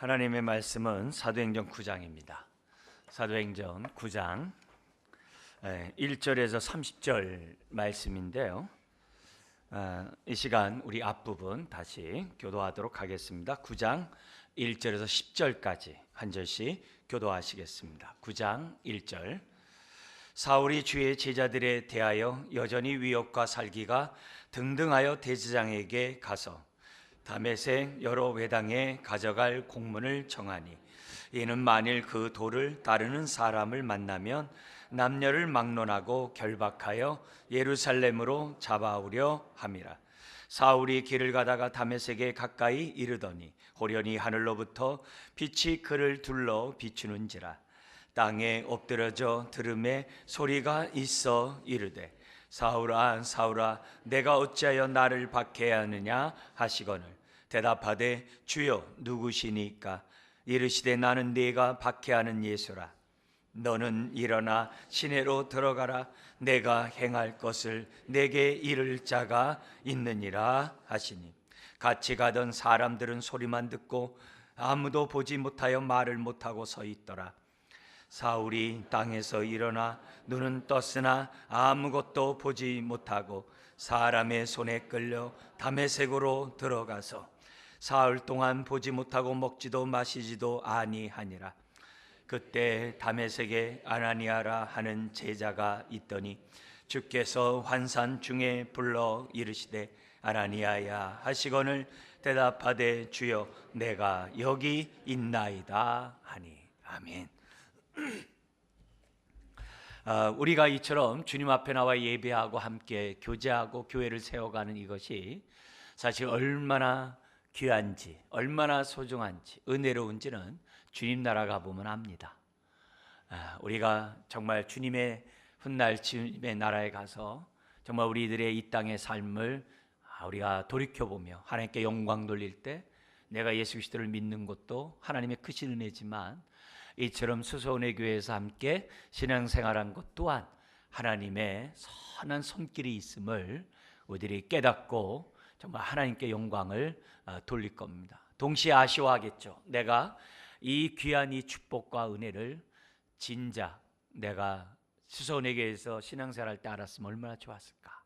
하나님의 말씀은 사도행전 9장입니다. 사도행전 9장 1절에서 30절 말씀인데요. 이 시간 우리 앞부분 다시 교도하도록 하겠습니다. 9장 1절에서 10절까지 한 절씩 교도하시겠습니다. 9장 1절. 사울이 주의 제자들에 대하여 여전히 위협과 살기가 등등하여 대제장에게 가서 다메섹 여러 회당에 가져갈 공문을 정하니, 이는 만일 그 도를 따르는 사람을 만나면 남녀를 막론하고 결박하여 예루살렘으로 잡아오려 함이라. 사울이 길을 가다가 다메섹에 가까이 이르더니 호련히 하늘로부터 빛이 그를 둘러 비추는지라. 땅에 엎드러져 들음에 소리가 있어 이르되, 사울아 사울아 내가 어찌하여 나를 박해하느냐 하시거늘, 대답하되 주여 누구시니까? 이르시되 나는 네가 박해하는 예수라. 너는 일어나 시내로 들어가라. 내가 행할 것을 내게 이를 자가 있느니라 하시니, 같이 가던 사람들은 소리만 듣고 아무도 보지 못하여 말을 못하고 서 있더라. 사울이 땅에서 일어나 눈은 떴으나 아무것도 보지 못하고 사람의 손에 끌려 다메섹으로 들어가서 사흘 동안 보지 못하고 먹지도 마시지도 아니하니라. 그때 다메섹에 아나니아라 하는 제자가 있더니 주께서 환산 중에 불러 이르시되 아나니아야 하시거늘, 대답하되 주여 내가 여기 있나이다 하니. 아멘. 우리가 이처럼 주님 앞에 나와 예배하고 함께 교제하고 교회를 세워가는 이것이 사실 얼마나 귀한지, 얼마나 소중한지, 은혜로운지는 주님 나라 가보면 압니다. 우리가 정말 주님의 훗날 주님의 나라에 가서 정말 우리들의 이 땅의 삶을 우리가 돌이켜보며 하나님께 영광 돌릴 때, 내가 예수 그리스도를 믿는 것도 하나님의 크신 은혜지만 이처럼 수소은혜 교회에서 함께 신앙생활한 것 또한 하나님의 선한 손길이 있음을 우리들이 깨닫고 정말 하나님께 영광을 돌릴 겁니다. 동시에 아쉬워하겠죠. 내가 이 귀한 이 축복과 은혜를 진작 내가 수소은혜 교회에서 신앙생활할 때 알았으면 얼마나 좋았을까.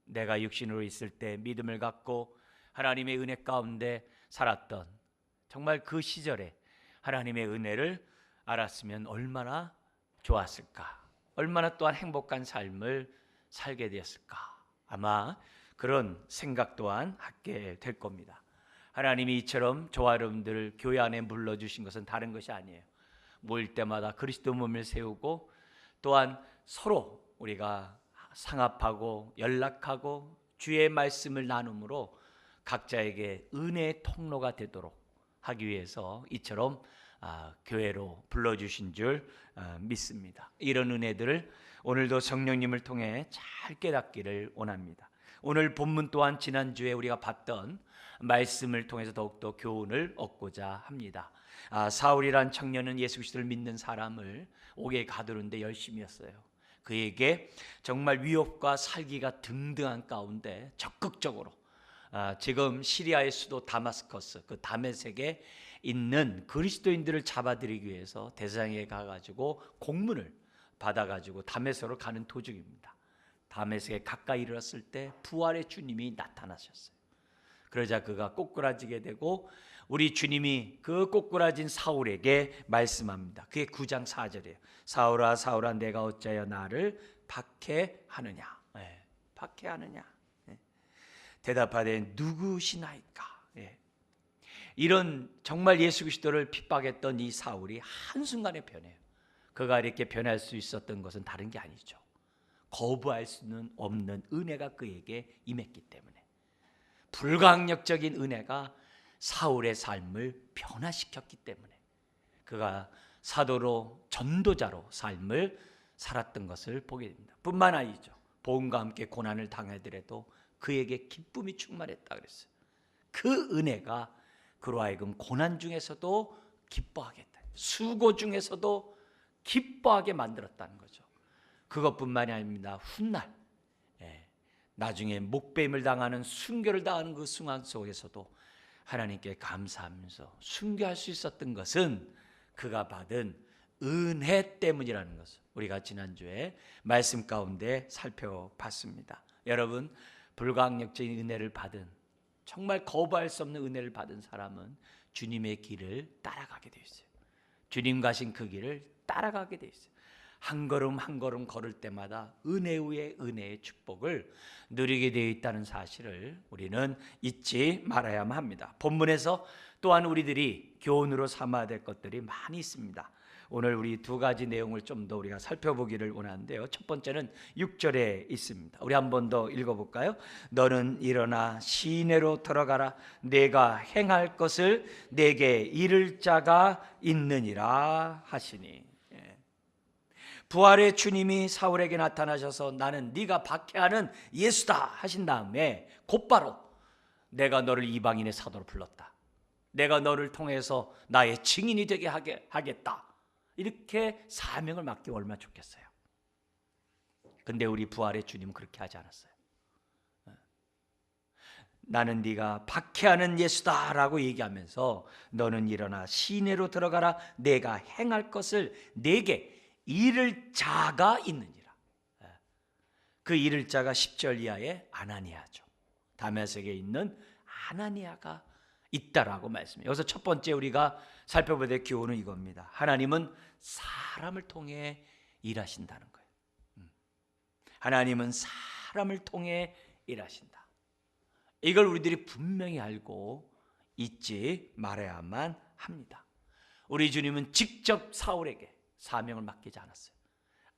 내가 육신으로 있을 때 믿음을 갖고 하나님의 은혜 가운데 살았던 정말 그 시절에 하나님의 은혜를 알았으면 얼마나 좋았을까, 얼마나 또한 행복한 삶을 살게 되었을까. 아마 그런 생각 또한 하게 될 겁니다. 하나님이 이처럼 저와 여러분들을 교회 안에 불러주신 것은 다른 것이 아니에요. 모일 때마다 그리스도 몸을 세우고 또한 서로 우리가 상합하고 연락하고 주의 말씀을 나눔으로 각자에게 은혜의 통로가 되도록 하기 위해서 이처럼 교회로 불러주신 줄 믿습니다. 이런 은혜들을 오늘도 성령님을 통해 잘 깨닫기를 원합니다. 오늘 본문 또한 지난주에 우리가 봤던 말씀을 통해서 더욱더 교훈을 얻고자 합니다. 사울이란 청년은 예수 그리스도를 믿는 사람을 옥에 가두는데 열심이었어요. 그에게 정말 위협과 살기가 등등한 가운데 적극적으로 지금 시리아의 수도 다마스커스, 그 다메섹에 있는 그리스도인들을 잡아들이기 위해서 대제장에 가가지고 공문을 받아가지고 다메섹으로 가는 도중입니다. 다메섹에 가까이 이르렀을 때 부활의 주님이 나타나셨어요. 그러자 그가 꼬꾸라지게 되고 우리 주님이 그 꼬꾸라진 사울에게 말씀합니다. 그게 9장 4절이에요. 사울아 사울아 내가 어찌하여 나를 박해하느냐. 박해하느냐. 대답하되 누구시나이까. 이런 정말 예수 그리스도를 핍박했던 이 사울이 한순간에 변해요. 그가 이렇게 변할 수 있었던 것은 다른 게 아니죠. 거부할 수는 없는 은혜가 그에게 임했기 때문에, 불가항력적인 은혜가 사울의 삶을 변화시켰기 때문에 그가 사도로 전도자로 삶을 살았던 것을 보게 됩니다. 뿐만 아니죠. 복음과 함께 고난을 당하더라도 그에게 기쁨이 충만했다 그랬어요. 그 은혜가 그로 하여금 고난 중에서도 기뻐하겠다, 수고 중에서도 기뻐하게 만들었다는 거죠. 그것뿐만이 아닙니다. 훗날 나중에 목배임을 당하는 순교를 당하는 그 순환 속에서도 하나님께 감사하면서 순교할 수 있었던 것은 그가 받은 은혜 때문이라는 것을 우리가 지난주에 말씀 가운데 살펴봤습니다. 여러분, 불가항력적인 은혜를 받은, 정말 거부할 수 없는 은혜를 받은 사람은 주님의 길을 따라가게 되어 있어요. 주님 가신 그 길을 따라가게 되어 있어요. 한 걸음 한 걸음 걸을 때마다 은혜 위에 은혜의 축복을 누리게 되어 있다는 사실을 우리는 잊지 말아야만 합니다. 본문에서 또한 우리들이 교훈으로 삼아야 될 것들이 많이 있습니다. 오늘 우리 두 가지 내용을 좀 더 우리가 살펴보기를 원하는데요. 첫 번째는 6절에 있습니다. 우리 한 번 더 읽어볼까요? 너는 일어나 시내로 들어가라. 내가 행할 것을 내게 이를 자가 있느니라 하시니. 부활의 주님이 사울에게 나타나셔서 나는 네가 박해하는 예수다 하신 다음에 곧바로 내가 너를 이방인의 사도로 불렀다. 내가 너를 통해서 나의 증인이 되게 하겠다. 이렇게 사명을 맡기면 얼마나 좋겠어요. 근데 우리 부활의 주님은 그렇게 하지 않았어요. 나는 네가 박해하는 예수다라고 얘기하면서 너는 일어나 시내로 들어가라. 내가 행할 것을 내게 이를 자가 있느니라. 그 이를 자가 10절 이하의 아나니아죠. 다메섹에 있는 아나니아가 있다라고 말씀해요. 여기서 첫 번째 우리가 살펴볼 때 교훈은 이겁니다. 하나님은 사람을 통해 일하신다는 거예요. 하나님은 사람을 통해 일하신다. 이걸 우리들이 분명히 알고 잊지 말아야만 합니다. 우리 주님은 직접 사울에게 사명을 맡기지 않았어요.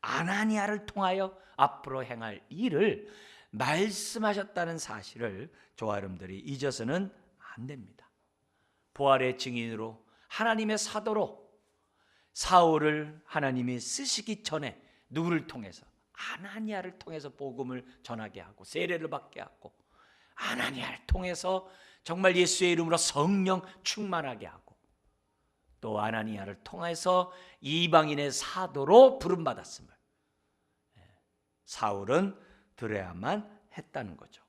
아나니아를 통하여 앞으로 행할 일을 말씀하셨다는 사실을 저와 여러분들이 잊어서는 안 됩니다. 부활의 증인으로 하나님의 사도로 사울을 하나님이 쓰시기 전에 누구를 통해서? 아나니아를 통해서 복음을 전하게 하고 세례를 받게 하고 아나니아를 통해서 정말 예수의 이름으로 성령 충만하게 하고 또 아나니아를 통해서 이방인의 사도로 부름받았음을 사울은 들어야만 했다는 거죠.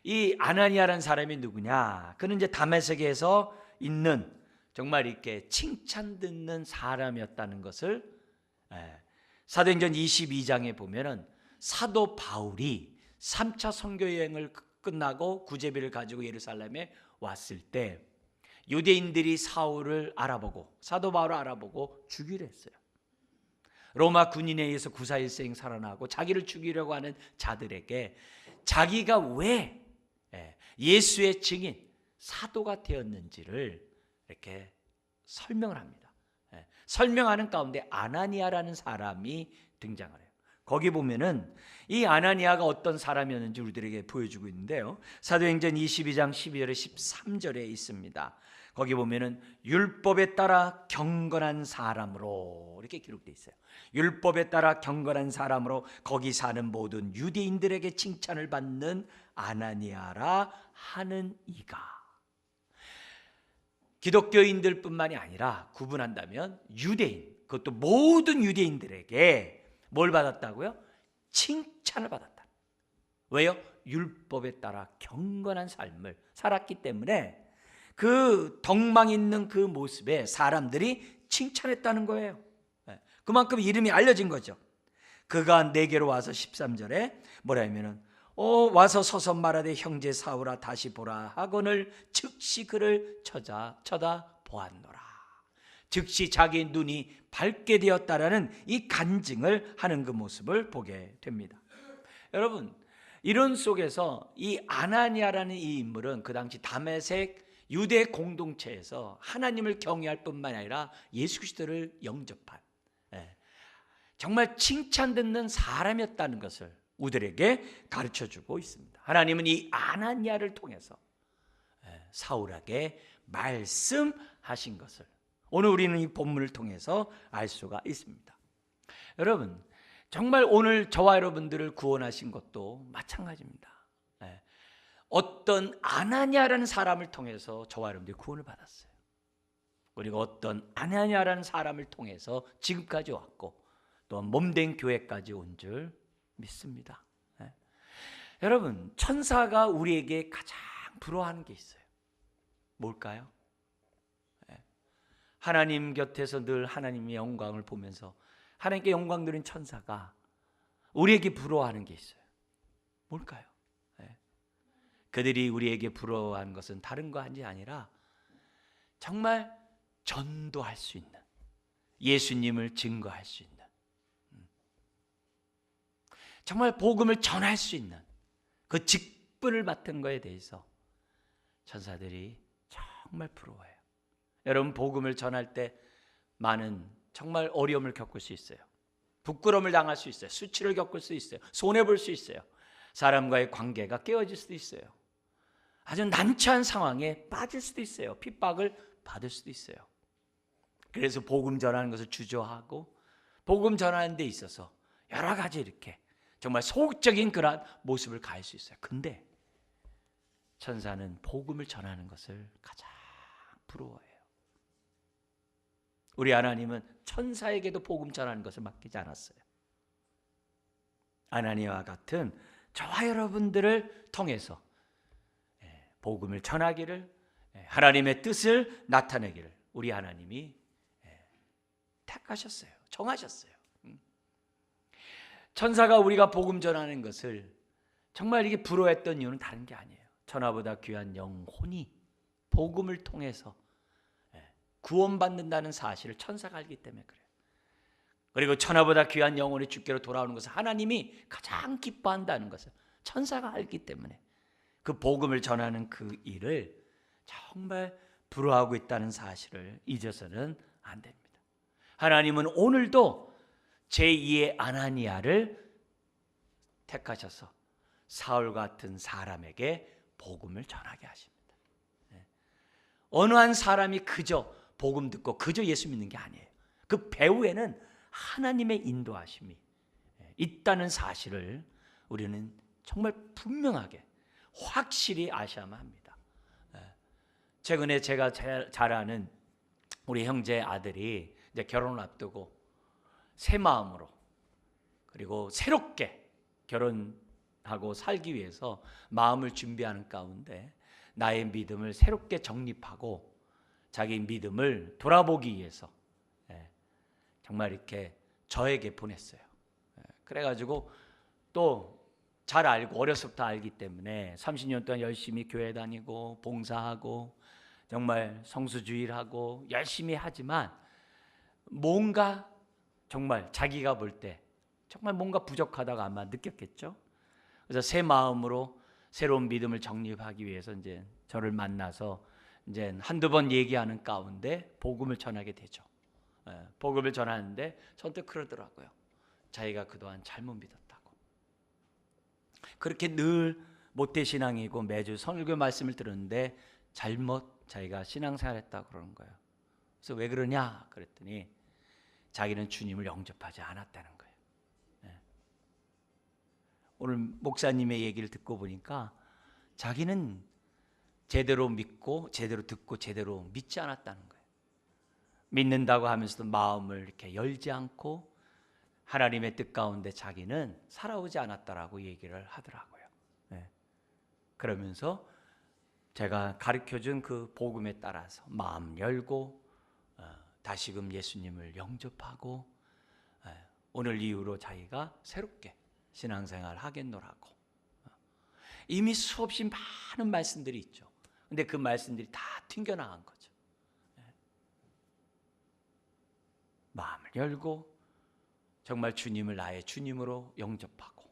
이 아나니아라는 사람이 누구냐? 그는 이제 다메섹에서 있는 정말 이렇게 칭찬 듣는 사람이었다는 것을 사도행전 22장에 보면은 사도 바울이 3차 선교 여행을 끝나고 구제비를 가지고 예루살렘에 왔을 때 유대인들이 사울을 알아보고 사도 바울을 알아보고 죽이려 했어요. 로마 군인에 의해서 구사일생 살아나고 자기를 죽이려고 하는 자들에게 자기가 왜 예수의 증인 사도가 되었는지를 이렇게 설명을 합니다. 설명하는 가운데 아나니아라는 사람이 등장을 해요. 거기 보면은 이 아나니아가 어떤 사람이었는지 우리들에게 보여주고 있는데요. 사도행전 22장 12절에 13절에 있습니다. 거기 보면은 율법에 따라 경건한 사람으로 이렇게 기록되어 있어요. 율법에 따라 경건한 사람으로 거기 사는 모든 유대인들에게 칭찬을 받는 아나니아라 하는 이가 기독교인들뿐만이 아니라 구분한다면 유대인, 그것도 모든 유대인들에게 뭘 받았다고요? 칭찬을 받았다. 왜요? 율법에 따라 경건한 삶을 살았기 때문에 그 덕망 있는 그 모습에 사람들이 칭찬했다는 거예요. 그만큼 이름이 알려진 거죠. 그가 내게로 와서 13절에 뭐라 하면은 와서 서서 말하되 형제 사울아 다시 보라 하거늘 즉시 그를 쳐다보았노라. 즉시 자기 눈이 밝게 되었다라는 이 간증을 하는 그 모습을 보게 됩니다. 여러분, 이런 속에서 이 아나니아라는 이 인물은 그 당시 다메섹 유대 공동체에서 하나님을 경외할 뿐만 아니라 예수 그리스도를 영접한 정말 칭찬 듣는 사람이었다는 것을 우리들에게 가르쳐주고 있습니다. 하나님은 이 아나니아를 통해서 사울에게 말씀하신 것을 오늘 우리는 이 본문을 통해서 알 수가 있습니다. 여러분, 정말 오늘 저와 여러분들을 구원하신 것도 마찬가지입니다. 어떤 아나니아라는 사람을 통해서 저와 여러분들이 구원을 받았어요. 그리고 어떤 아나니아라는 사람을 통해서 지금까지 왔고 또 몸된 교회까지 온 줄 믿습니다. 여러분, 천사가 우리에게 가장 부러워하는 게 있어요. 뭘까요? 하나님 곁에서 늘 하나님의 영광을 보면서 하나님께 영광 드린 천사가 우리에게 부러워하는 게 있어요. 뭘까요? 그들이 우리에게 부러워하는 것은 다른 거 아니라 정말 전도할 수 있는, 예수님을 증거할 수 있는, 정말 복음을 전할 수 있는 그 직분을 맡은 거에 대해서 천사들이 정말 부러워해요. 여러분, 복음을 전할 때 많은 정말 어려움을 겪을 수 있어요. 부끄러움을 당할 수 있어요. 수치를 겪을 수 있어요. 손해볼 수 있어요. 사람과의 관계가 깨어질 수도 있어요. 아주 난처한 상황에 빠질 수도 있어요. 핍박을 받을 수도 있어요. 그래서 복음 전하는 것을 주저하고 복음 전하는 데 있어서 여러 가지 이렇게 정말 소극적인 그런 모습을 가할 수 있어요. 근데 천사는 복음을 전하는 것을 가장 부러워해요. 우리 하나님은 천사에게도 복음 전하는 것을 맡기지 않았어요. 하나님과 같은 저와 여러분들을 통해서 복음을 전하기를, 하나님의 뜻을 나타내기를 우리 하나님이 택하셨어요. 정하셨어요. 천사가 우리가 복음 전하는 것을 정말 이게 부러워했던 이유는 다른 게 아니에요. 천하보다 귀한 영혼이 복음을 통해서 구원받는다는 사실을 천사가 알기 때문에 그래요. 그리고 천하보다 귀한 영혼이 주께로 돌아오는 것을 하나님이 가장 기뻐한다는 것을 천사가 알기 때문에 그 복음을 전하는 그 일을 정말 부러워하고 있다는 사실을 잊어서는 안 됩니다. 하나님은 오늘도 제2의 아나니아를 택하셔서 사울 같은 사람에게 복음을 전하게 하십니다. 어느 한 사람이 그저 복음 듣고 그저 예수 믿는 게 아니에요. 그 배후에는 하나님의 인도하심이 있다는 사실을 우리는 정말 분명하게 확실히 아셔야만 합니다. 최근에 제가 잘 아는 우리 형제 아들이 이제 결혼을 앞두고 새 마음으로 그리고 새롭게 결혼하고 살기 위해서 마음을 준비하는 가운데 나의 믿음을 새롭게 정립하고 자기 믿음을 돌아보기 위해서 정말 이렇게 저에게 보냈어요. 그래가지고 또 잘 알고 어려서부터 알기 때문에 30년 동안 열심히 교회 다니고 봉사하고 정말 성수주일하고 열심히 하지만 뭔가 정말 자기가 볼 때 정말 뭔가 부족하다고 아마 느꼈겠죠. 그래서 새 마음으로 새로운 믿음을 정립하기 위해서 이제 저를 만나서 이제 한두 번 얘기하는 가운데 복음을 전하게 되죠. 복음을 전하는데 선뜻 그러더라고요. 자기가 그동안 잘못 믿었다고. 그렇게 늘 모태신앙이고 매주 설교 말씀을 들었는데 잘못 자기가 신앙생활했다고 그러는 거예요. 그래서 왜 그러냐 그랬더니 자기는 주님을 영접하지 않았다는 거예요. 오늘 목사님의 얘기를 듣고 보니까 자기는 제대로 믿고 제대로 듣고 제대로 믿지 않았다는 거예요. 믿는다고 하면서도 마음을 이렇게 열지 않고 하나님의 뜻 가운데 자기는 살아오지 않았다라고 얘기를 하더라고요. 그러면서 제가 가르쳐준 그 복음에 따라서 마음 열고 다시금 예수님을 영접하고 오늘 이후로 자기가 새롭게 신앙생활 하겠노라고 이미 수없이 많은 말씀들이 있죠. 근데 그 말씀들이 다 튕겨나간 거죠. 마음을 열고 정말 주님을 나의 주님으로 영접하고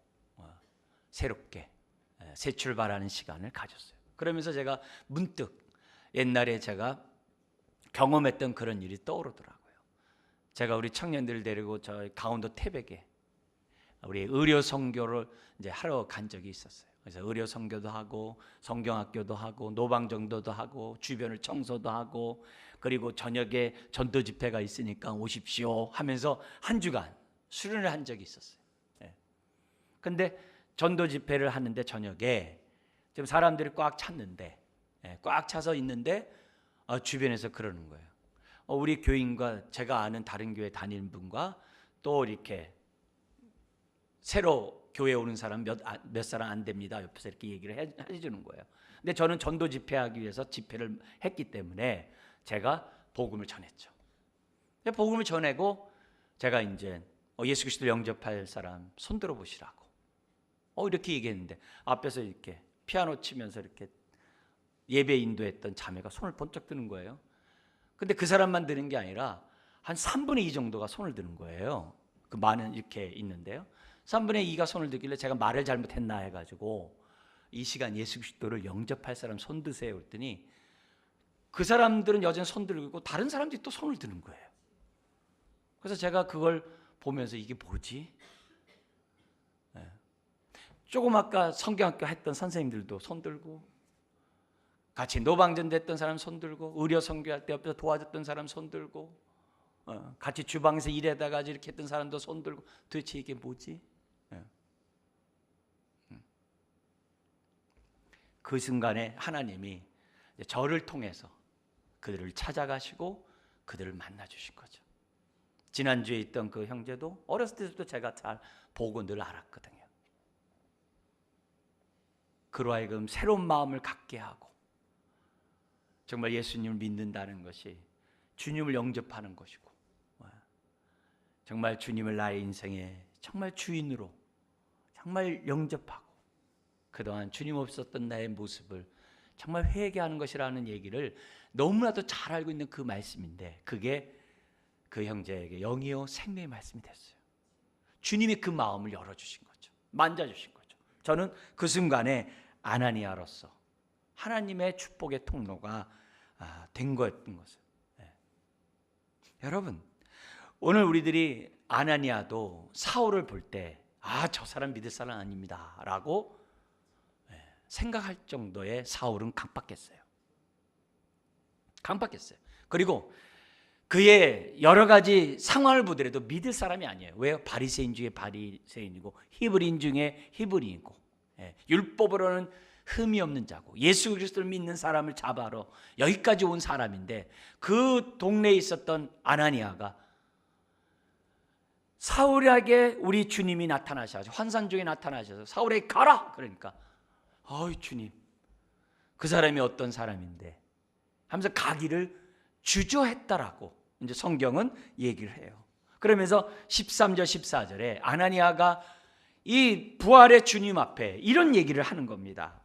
새롭게 새 출발하는 시간을 가졌어요. 그러면서 제가 문득 옛날에 제가 경험했던 그런 일이 떠오르더라고요. 제가 우리 청년들을 데리고 저희 강원도 태백에 우리 의료 선교를 이제 하러 간 적이 있었어요. 그래서 의료 선교도 하고 성경학교도 하고 노방정도도 하고 주변을 청소도 하고 그리고 저녁에 전도 집회가 있으니까 오십시오 하면서 한 주간 수련을 한 적이 있었어요. 근데 전도 집회를 하는데 저녁에 지금 사람들이 꽉 찼는데 꽉 차서 있는데 주변에서 그러는 거예요. 우리 교인과 제가 아는 다른 교회 다니는 분과 또 이렇게 새로 교회 오는 사람 몇 사람 안 됩니다. 옆에서 이렇게 얘기를 해주는 거예요. 근데 저는 전도 집회하기 위해서 집회를 했기 때문에 제가 복음을 전했죠. 복음을 전하고 제가 이제 예수 그리스도를 영접할 사람 손 들어 보시라고 이렇게 얘기했는데 앞에서 이렇게 피아노 치면서 이렇게 예배 인도했던 자매가 손을 번쩍 드는 거예요. 근데 그 사람만 드는 게 아니라 한 3분의 2 정도가 손을 드는 거예요. 그 많은 이렇게 있는데요. 3분의 2가 손을 들길래 제가 말을 잘못했나 해가지고 이 시간 예수 그리스도를 영접할 사람 손 드세요 그랬더니 그 사람들은 여전히 손 들고 있고 다른 사람들이 또 손을 드는 거예요. 그래서 제가 그걸 보면서 이게 뭐지? 조금 아까 성경학교 했던 선생님들도 손 들고, 같이 노방전 됐던 사람 손 들고, 의료 선교할 때 옆에서 도와줬던 사람 손 들고, 같이 주방에서 일하다가 이렇게 했던 사람도 손 들고, 도대체 이게 뭐지? 그 순간에 하나님이 저를 통해서 그들을 찾아가시고 그들을 만나주신 거죠. 지난주에 있던 그 형제도 어렸을 때부터 제가 잘 보고 늘 알았거든요. 그로 하여금 새로운 마음을 갖게 하고 정말 예수님을 믿는다는 것이 주님을 영접하는 것이고 정말 주님을 나의 인생의 정말 주인으로 정말 영접하고 그동안 주님 없었던 나의 모습을 정말 회개하는 것이라는 얘기를 너무나도 잘 알고 있는 그 말씀인데 그게 그 형제에게 영이요 생명의 말씀이 됐어요. 주님이 그 마음을 열어주신 거죠. 만져주신 거죠. 저는 그 순간에 아나니아로서 하나님의 축복의 통로가 된 거였던 것을. 여러분 오늘 우리들이 아나니아도 사울을 볼 때 저 사람 믿을 사람 아닙니다 라고 생각할 정도의 사울은 강박했어요. 강박했어요. 그리고 그의 여러 가지 상황을 보더라도 믿을 사람이 아니에요. 왜요? 바리새인 중에 바리새인이고 히브리인 중에 히브리이고 율법으로는 흠이 없는 자고 예수 그리스도를 믿는 사람을 잡아러 여기까지 온 사람인데 그 동네에 있었던 아나니아가 사울에게 우리 주님이 나타나셔서 환상 중에 나타나셔서 사울에게 가라 그러니까 주님 그 사람이 어떤 사람인데 하면서 가기를 주저했다라고 이제 성경은 얘기를 해요. 그러면서 13절 14절에 아나니아가 이 부활의 주님 앞에 이런 얘기를 하는 겁니다.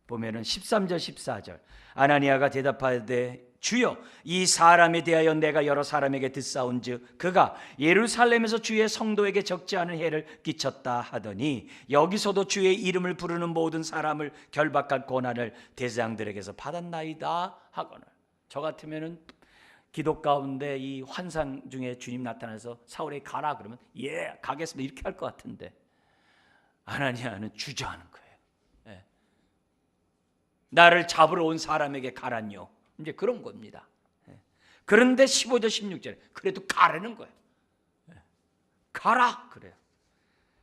보면은 13절 14절 아나니아가 대답하되 주여 이 사람에 대하여 내가 여러 사람에게 듣사온즉 그가 예루살렘에서 주의 성도에게 적지 않은 해를 끼쳤다 하더니 여기서도 주의 이름을 부르는 모든 사람을 결박할 권한을 대장들에게서 받았나이다 하거늘. 저 같으면은 기도 가운데 이 환상 중에 주님 나타나서 사울에게 가라 그러면 가겠습니다 이렇게 할 것 같은데 아나니아는 주저하는 거예요. 나를 잡으러 온 사람에게 가라뇨 이제 그런 겁니다. 그런데 15절 16절에 그래도 가라는 거예요. 가라 그래요.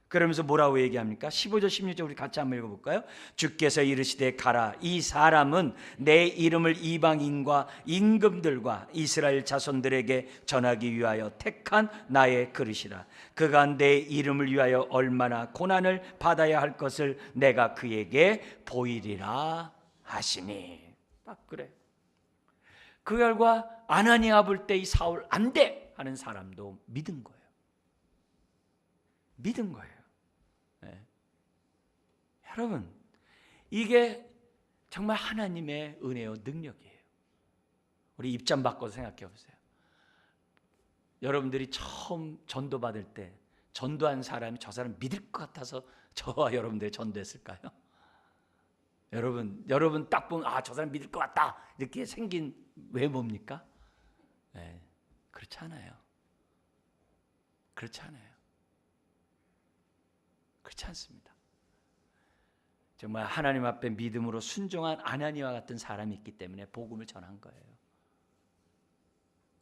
그러면서 뭐라고 얘기합니까? 15절 16절 우리 같이 한번 읽어볼까요? 주께서 이르시되 가라 이 사람은 내 이름을 이방인과 임금들과 이스라엘 자손들에게 전하기 위하여 택한 나의 그릇이라. 그가 내 이름을 위하여 얼마나 고난을 받아야 할 것을 내가 그에게 보이리라 하시니. 딱 그래. 그 결과 아나니아 볼 때 이 사울 안 돼 하는 사람도 믿은 거예요. 믿은 거예요. 여러분 이게 정말 하나님의 은혜요 능력이에요. 우리 입장 바꿔서 생각해 보세요. 여러분들이 처음 전도 받을 때 전도한 사람이 저 사람 믿을 것 같아서 저와 여러분들이 전도했을까요? 여러분 딱 보면 저 사람 믿을 것 같다 이렇게 생긴 외모입니까? 그렇지 않아요. 그렇지 않아요. 그렇지 않습니다. 정말 하나님 앞에 믿음으로 순종한 아나니아와 같은 사람이 있기 때문에 복음을 전한 거예요.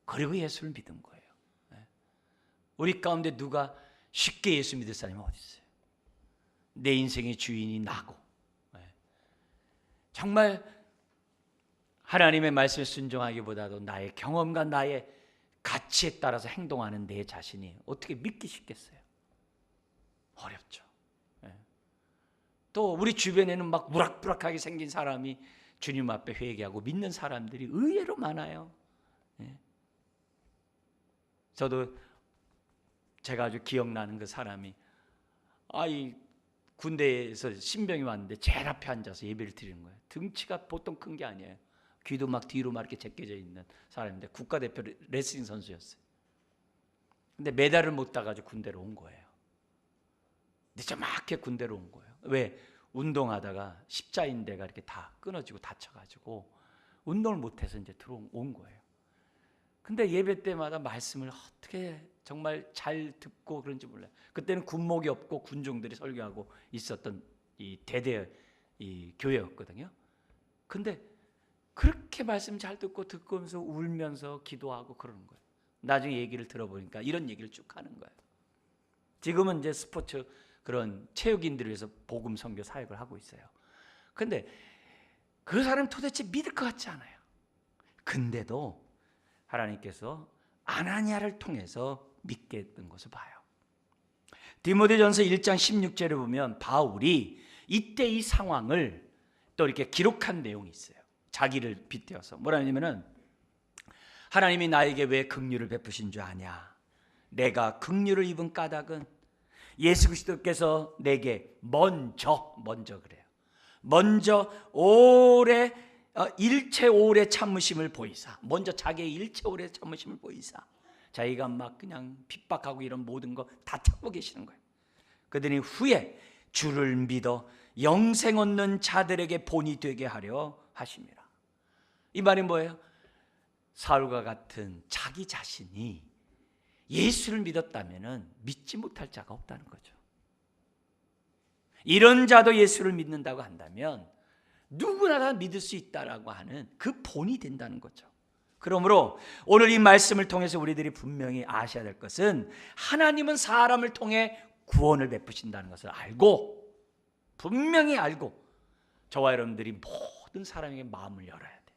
그리고 예수를 믿은 거예요. 우리 가운데 누가 쉽게 예수 믿을 사람이 어디 있어요? 내 인생의 주인이 나고 정말 하나님의 말씀에 순종하기보다도 나의 경험과 나의 가치에 따라서 행동하는 내 자신이 어떻게 믿기 쉽겠어요? 어렵죠. 또 우리 주변에는 막 무락부락하게 생긴 사람이 주님 앞에 회개하고 믿는 사람들이 의외로 많아요. 저도 제가 아주 기억나는 그 사람이 이 군대에서 신병이 왔는데 제일 앞에 앉아서 예배를 드리는 거예요. 등치가 보통 큰 게 아니에요. 귀도 막 뒤로 막 이렇게 제껴져 있는 사람인데 국가대표 레슬링 선수였어요. 근데 메달을 못 따가지고 군대로 온 거예요. 늦자막게 군대로 온 거예요. 왜? 운동하다가 십자인대가 이렇게 다 끊어지고 다쳐가지고 운동을 못해서 이제 들어온 거예요. 근데 예배 때마다 말씀을 어떻게 정말 잘 듣고 그런지 몰라요. 그때는 군목이 없고 군종들이 설교하고 있었던 이 대대 이 교회였거든요. 근데 그렇게 말씀 잘 듣고면서 울면서 기도하고 그러는 거예요. 나중에 얘기를 들어보니까 이런 얘기를 쭉 하는 거예요. 지금은 이제 스포츠 그런 체육인들을 위해서 복음 선교 사역을 하고 있어요. 근데 그 사람 도대체 믿을 것 같지 않아요. 근데도 하나님께서 아나니아를 통해서 믿게 했던 것을 봐요. 디모데전서 1장 16절에 보면 바울이 이때 이 상황을 또 이렇게 기록한 내용이 있어요. 자기를 빗대어서 뭐라 하냐면은 하나님이 나에게 왜 긍휼을 베푸신 줄 아냐? 내가 긍휼을 입은 까닭은 예수 그리스도께서 내게 먼저 그래요. 먼저 오래 일체 오래 참으심을 보이사, 먼저 자기의 일체 오래 참으심을 보이사, 자기가 막 그냥 핍박하고 이런 모든 거 다 참고 계시는 거예요. 그러더니 후에 주를 믿어 영생 얻는 자들에게 본이 되게 하려 하심이라. 이 말이 뭐예요? 사울과 같은 자기 자신이 예수를 믿었다면 믿지 못할 자가 없다는 거죠. 이런 자도 예수를 믿는다고 한다면 누구나 다 믿을 수 있다라고 하는 그 본이 된다는 거죠. 그러므로 오늘 이 말씀을 통해서 우리들이 분명히 아셔야 될 것은 하나님은 사람을 통해 구원을 베푸신다는 것을 알고, 분명히 알고 저와 여러분들이 모든 사람에게 마음을 열어야 돼.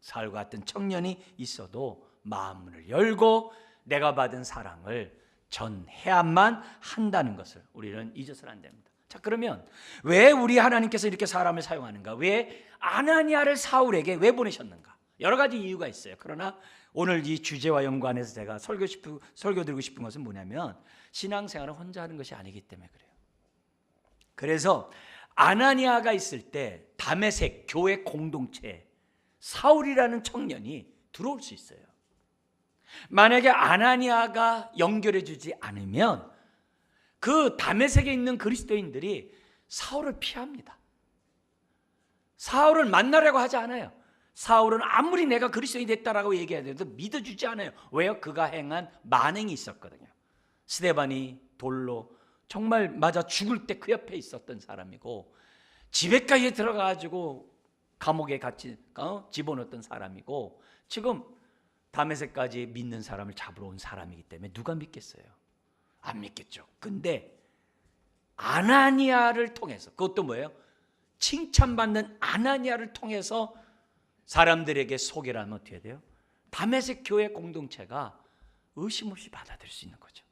사울과 같은 청년이 있어도 마음을 열고 내가 받은 사랑을 전해야만 한다는 것을 우리는 잊어서는 안 됩니다. 자, 그러면 왜 우리 하나님께서 이렇게 사람을 사용하는가? 왜 아나니아를 사울에게 왜 보내셨는가? 여러 가지 이유가 있어요. 그러나 오늘 이 주제와 연관해서 제가 설교드리고 싶은 것은 뭐냐면 신앙생활을 혼자 하는 것이 아니기 때문에 그래요. 그래서 아나니아가 있을 때 다메섹 교회 공동체에 사울이라는 청년이 들어올 수 있어요. 만약에 아나니아가 연결해 주지 않으면 그 다메섹에 있는 그리스도인들이 사울을 피합니다. 사울을 만나려고 하지 않아요. 사울은 아무리 내가 그리스도인이 됐다라고 얘기해도 믿어주지 않아요. 왜요? 그가 행한 만행이 있었거든요. 스데반이 돌로 정말 맞아 죽을 때 그 옆에 있었던 사람이고, 지배까지 들어가가지고 감옥에 같이 집어넣었던 사람이고, 지금 다메섹까지 믿는 사람을 잡으러 온 사람이기 때문에 누가 믿겠어요? 안 믿겠죠. 근데 아나니아를 통해서, 그것도 뭐예요? 칭찬받는 아나니아를 통해서 사람들에게 소개를 하면 어떻게 돼요? 다메섹 교회 공동체가 의심 없이 받아들일 수 있는 거죠.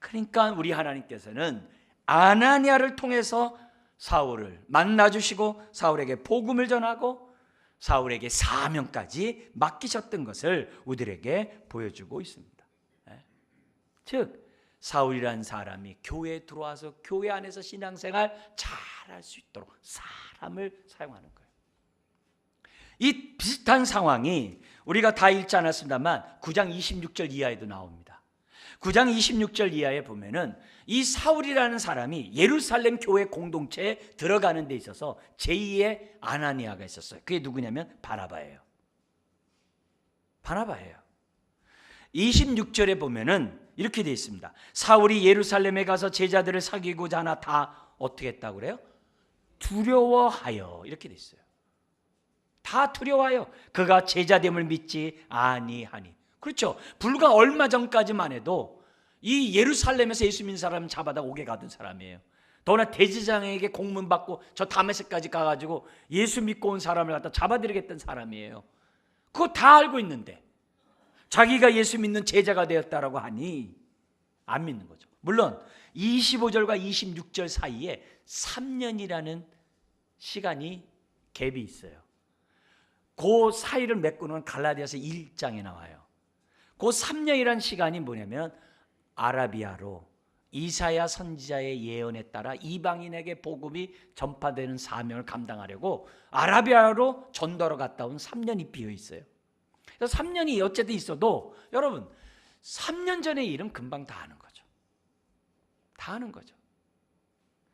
그러니까 우리 하나님께서는 아나니아를 통해서 사울을 만나주시고 사울에게 복음을 전하고 사울에게 사명까지 맡기셨던 것을 우리들에게 보여주고 있습니다. 즉 사울이라는 사람이 교회에 들어와서 교회 안에서 신앙생활 잘할 수 있도록 사람을 사용하는 거예요. 이 비슷한 상황이 우리가 다 읽지 않았습니다만 9장 26절 이하에도 나옵니다. 9장 26절 이하에 보면은 이 사울이라는 사람이 예루살렘 교회 공동체에 들어가는 데 있어서 제2의 아나니아가 있었어요. 그게 누구냐면 바나바예요. 바나바예요. 26절에 보면은 이렇게 되어 있습니다. 사울이 예루살렘에 가서 제자들을 사귀고자 하나 다 어떻게 했다고 그래요? 두려워하여, 이렇게 되어 있어요. 다 두려워하여 그가 제자됨을 믿지 아니하니. 그렇죠. 불과 얼마 전까지만 해도 이 예루살렘에서 예수 믿는 사람 잡아다 옥에 가던 사람이에요. 더구나 대제사장에게 공문 받고 저 다메섹까지 가가지고 예수 믿고 온 사람을 갖다 잡아들이겠다는 사람이에요. 그거 다 알고 있는데 자기가 예수 믿는 제자가 되었다라고 하니 안 믿는 거죠. 물론 25절과 26절 사이에 3년이라는 시간이 갭이 있어요. 그 사이를 메꾸는 갈라디아서 1장에 나와요. 그 3년이란 시간이 뭐냐면 아라비아로 이사야 선지자의 예언에 따라 이방인에게 복음이 전파되는 사명을 감당하려고 아라비아로 전도하러 갔다 온 3년이 비어 있어요. 그래서 3년이 어쨌든 있어도 여러분 3년 전의 일은 금방 다 하는 거죠. 다 하는 거죠.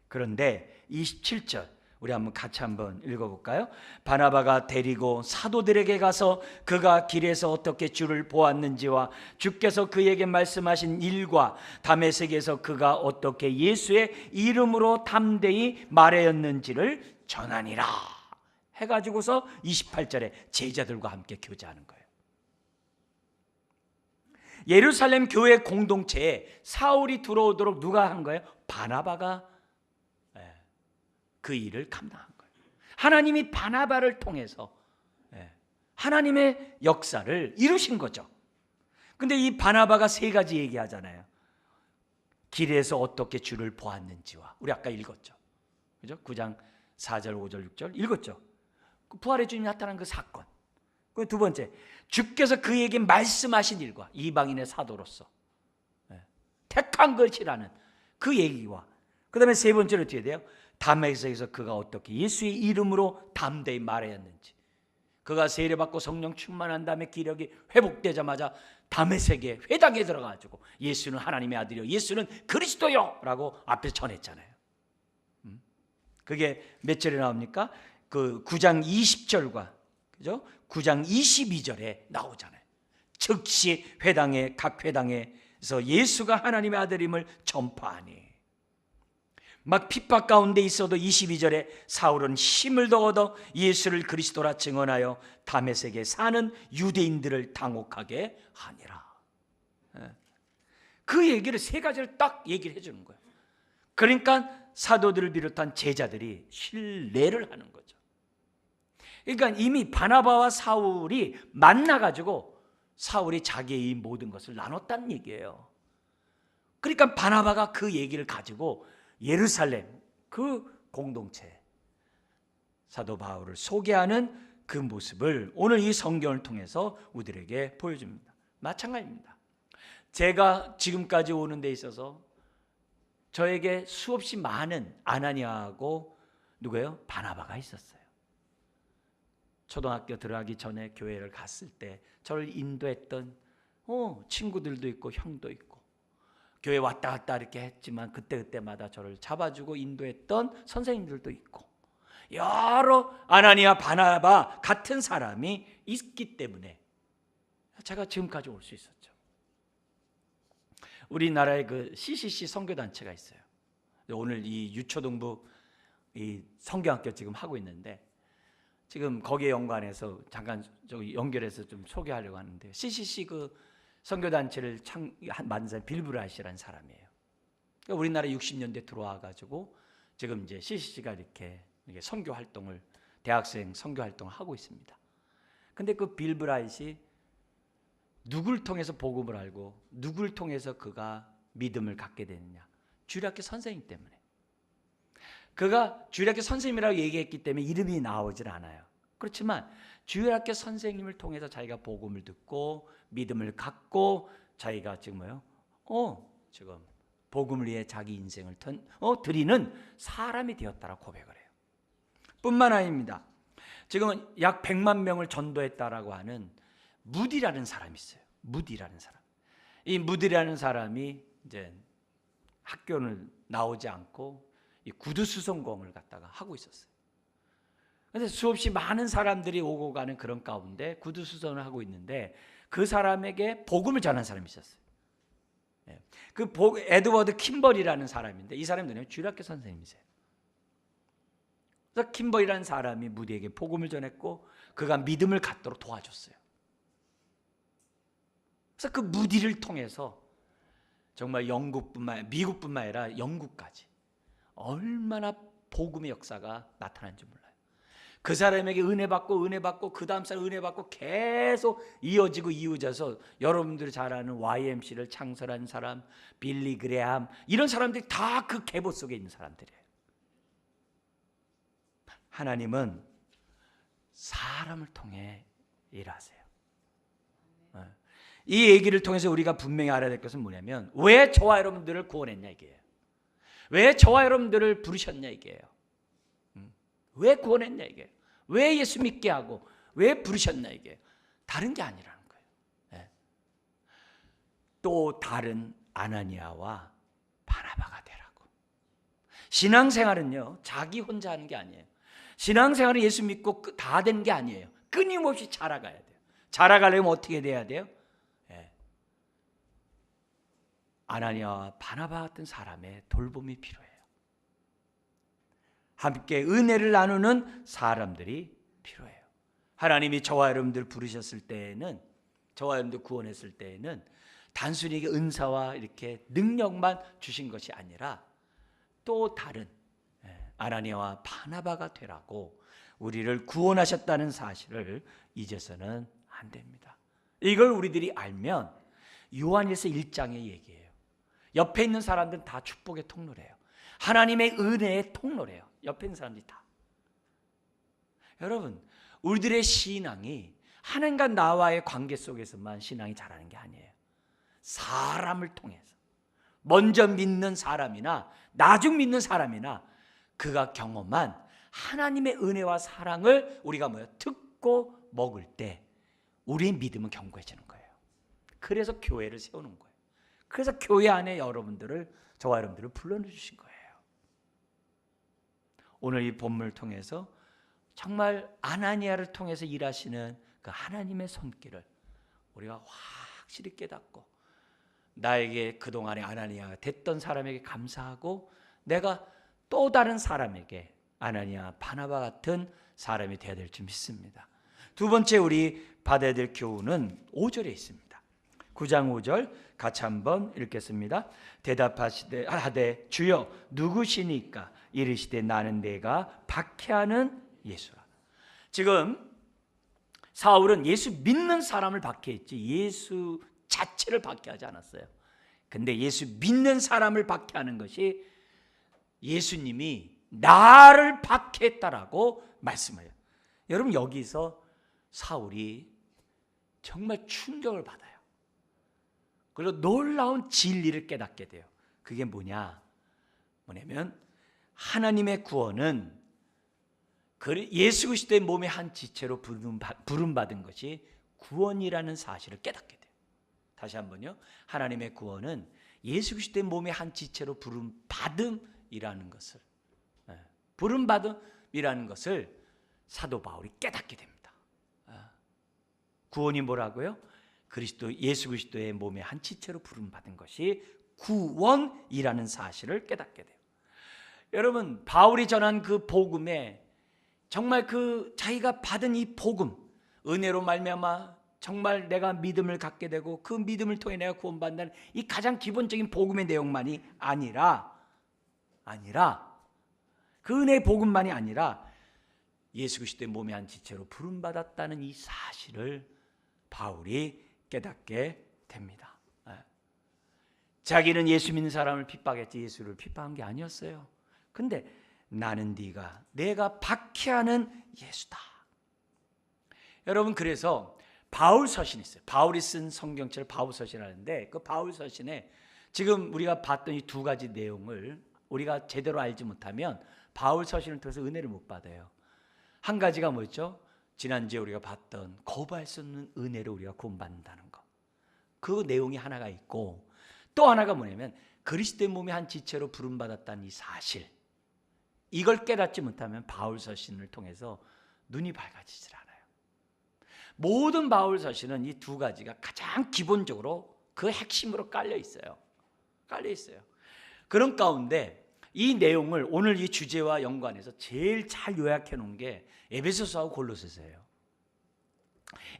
그런데 27절 우리 같이 한번 읽어볼까요? 바나바가 데리고 사도들에게 가서 그가 길에서 어떻게 주를 보았는지와 주께서 그에게 말씀하신 일과 다메섹에서 그가 어떻게 예수의 이름으로 담대히 말하였는지를 전하니라 해가지고서 28절에 제자들과 함께 교제하는 거예요. 예루살렘 교회 공동체에 사울이 들어오도록 누가 한 거예요? 바나바가 그 일을 감당한 거예요. 하나님이 바나바를 통해서 하나님의 역사를 이루신 거죠. 근데 이 바나바가 세 가지 얘기하잖아요. 길에서 어떻게 주를 보았는지와, 우리 아까 읽었죠. 그죠? 9장 4절, 5절, 6절 읽었죠. 부활의 주님이 나타난 그 사건. 그 두 번째, 주께서 그에게 말씀하신 일과 이방인의 사도로서 택한 것이라는 그 얘기와, 그 다음에 세 번째로 어떻게 돼요? 다메섹에서 그가 어떻게 예수의 이름으로 담대히 말하였는지, 그가 세례받고 성령 충만한 다음에 기력이 회복되자마자 다메섹의 회당에 들어가지고 예수는 하나님의 아들이요 예수는 그리스도요 라고 앞에서 전했잖아요. 그게 몇 절에 나옵니까? 그 9장 20절과 그죠? 9장 22절에 나오잖아요. 즉시 회당에 각 회당에서 예수가 하나님의 아들임을 전파하니, 막 핍박 가운데 있어도 22절에 사울은 힘을 더 얻어 예수를 그리스도라 증언하여 다메섹에 사는 유대인들을 당혹하게 하니라. 그 얘기를 세 가지를 딱 얘기를 해주는 거예요. 그러니까 사도들을 비롯한 제자들이 신뢰를 하는 거죠. 그러니까 이미 바나바와 사울이 만나가지고 사울이 자기의 이 모든 것을 나눴다는 얘기예요. 그러니까 바나바가 그 얘기를 가지고 예루살렘 그 공동체 사도 바울을 소개하는 그 모습을 오늘 이 성경을 통해서 우리들에게 보여줍니다. 마찬가지입니다. 제가 지금까지 오는 데 있어서 저에게 수없이 많은 아나니아하고 누구예요? 바나바가 있었어요. 초등학교 들어가기 전에 교회를 갔을 때 저를 인도했던 친구들도 있고 형도 있고, 교회 왔다 갔다 이렇게 했지만 그때마다 저를 잡아주고 인도했던 선생님들도 있고, 여러 아나니아 바나바 같은 사람이 있기 때문에 제가 지금까지 올 수 있었죠. 우리나라에 그 CCC 선교단체가 있어요. 오늘 이 유초동부 이 선교학교 지금 하고 있는데, 지금 거기에 연관해서 잠깐 저기 연결해서 좀 소개하려고 하는데, CCC 그 선교단체를 만든 사람 빌브라이시라는 사람이에요. 그러니까 우리나라 60년대 들어와 가지고 지금 이제 CCC가 이렇게 선교 활동을, 대학생 선교 활동을 하고 있습니다. 근데 그 빌브라이시 누굴 통해서 복음을 알고 누굴 통해서 그가 믿음을 갖게 되느냐? 주일학교 선생님 때문에. 그가 주일학교 선생님이라고 얘기했기 때문에 이름이 나오질 않아요. 그렇지만 주일학교 선생님을 통해서 자기가 복음을 듣고 믿음을 갖고 자기가 지금 지금 복음을 위해 자기 인생을 드리는 사람이 되었다라고 고백을 해요. 뿐만 아닙니다. 지금은 약 100만 명을 전도했다라고 하는 무디라는 사람이 있어요. 무디라는 사람. 이 무디라는 사람이 이제 학교를 나오지 않고 이 구두 수송공을 갖다가 하고 있었어요. 그래서 수없이 많은 사람들이 오고 가는 그런 가운데 구두 수송을 하고 있는데 그 사람에게 복음을 전한 사람이 있었어요. 그 에드워드 킴벌이라는 사람인데, 이 사람이 누구냐면 주일학교 선생님이세요. 그래서 킴벌이라는 사람이 무디에게 복음을 전했고 그가 믿음을 갖도록 도와줬어요. 그래서 그 무디를 통해서 정말 미국뿐만 아니라 영국까지 얼마나 복음의 역사가 나타난지 몰라요. 그 사람에게 은혜 받고 그 다음 사람 은혜 받고 계속 이어져서 여러분들이 잘 아는 YMC를 창설한 사람, 빌리 그레함, 이런 사람들이 다 그 계보 속에 있는 사람들이에요. 하나님은 사람을 통해 일하세요. 이 얘기를 통해서 우리가 분명히 알아야 될 것은 뭐냐면 왜 저와 여러분들을 구원했냐 이게요. 왜 저와 여러분들을 부르셨냐 이게요. 왜 구원했냐 이게요. 왜 예수 믿게 하고 왜 부르셨냐 이게요. 다른 게 아니라는 거예요. 또 다른 아나니아와 바나바가 되라고. 신앙생활은요 자기 혼자 하는 게 아니에요. 신앙생활은 예수 믿고 다 된 게 아니에요. 끊임없이 자라가야 돼요. 자라가려면 어떻게 돼야 돼요? 아나니아와 바나바 같은 사람의 돌봄이 필요해요. 함께 은혜를 나누는 사람들이 필요해요. 하나님이 저와 여러분들 부르셨을 때에는, 저와 여러분들 구원했을 때에는 단순히 은사와 이렇게 능력만 주신 것이 아니라 또 다른 아나니아와 바나바가 되라고 우리를 구원하셨다는 사실을 잊어서는 안 됩니다. 이걸 우리들이 알면 요한일서 1장의 얘기예요. 옆에 있는 사람들은 다 축복의 통로래요. 하나님의 은혜의 통로래요. 옆에 있는 사람들이 다. 여러분, 우리들의 신앙이 하나님과 나와의 관계 속에서만 신앙이 자라는 게 아니에요. 사람을 통해서 먼저 믿는 사람이나 나중 믿는 사람이나 그가 경험한 하나님의 은혜와 사랑을 우리가 듣고 먹을 때 우리의 믿음은 견고해지는 거예요. 그래서 교회를 세우는 거예요. 그래서 교회 안에 여러분들을, 저와 여러분들을 불러주신 거예요. 오늘 이 본문을 통해서 정말 아나니아를 통해서 일하시는 그 하나님의 손길을 우리가 확실히 깨닫고 나에게 그동안에 아나니아가 됐던 사람에게 감사하고 내가 또 다른 사람에게 아나니아, 바나바 같은 사람이 되어야 될 줄 믿습니다. 두 번째 우리 받아야 될 교훈은 5절에 있습니다. 9장 5절 같이 한번 읽겠습니다. 대답하시되 하되 주여 누구시니까? 이르시되 나는 내가 박해하는 예수라. 지금 사울은 예수 믿는 사람을 박해했지 예수 자체를 박해하지 않았어요. 근데 예수 믿는 사람을 박해하는 것이 예수님이 나를 박해했다라고 말씀해요. 여러분 여기서 사울이 정말 충격을 받아요. 그리고 놀라운 진리를 깨닫게 돼요. 그게 뭐냐면 하나님의 구원은 예수 그리스도의 몸의 한 지체로 부름받은 것이 구원이라는 사실을 깨닫게 돼요. 다시 한번요. 하나님의 구원은 예수 그리스도의 몸의 한 지체로 부름받음이라는 것을, 부름받음이라는 것을 사도 바울이 깨닫게 됩니다. 구원이 뭐라고요? 예수 그리스도의 몸의 한 지체로 부름받은 것이 구원이라는 사실을 깨닫게 돼요. 여러분, 바울이 전한 그 복음에 정말 자기가 받은 이 복음, 은혜로 말미암아 정말 내가 믿음을 갖게 되고 그 믿음을 통해 내가 구원받는 이 가장 기본적인 복음의 내용만이 아니라 그 은혜의 복음만이 아니라 예수 그리스도의 몸의 한 지체로 부름받았다는 이 사실을 바울이 깨닫게 됩니다. 자기는 예수 믿는 사람을 핍박했지 예수를 핍박한 게 아니었어요. 근데 나는 내가 박해하는 예수다. 여러분, 그래서 바울 서신이 있어요. 바울이 쓴 성경책을 바울 서신이라는데 그 바울 서신에 지금 우리가 봤던 이 두 가지 내용을 우리가 제대로 알지 못하면 바울 서신을 통해서 은혜를 못 받아요. 한 가지가 뭐였죠? 지난주에 우리가 봤던 거부할 수 없는 은혜를 우리가 구원받는다는 것. 그 내용이 하나가 있고 또 하나가 뭐냐면 그리스도의 몸의 한 지체로 부름받았다는 이 사실. 이걸 깨닫지 못하면 바울 서신을 통해서 눈이 밝아지질 않아요. 모든 바울 서신은 이 두 가지가 가장 기본적으로 그 핵심으로 깔려 있어요. 그런 가운데 이 내용을 오늘 이 주제와 연관해서 제일 잘 요약해 놓은 게 에베소서하고 골로새서예요.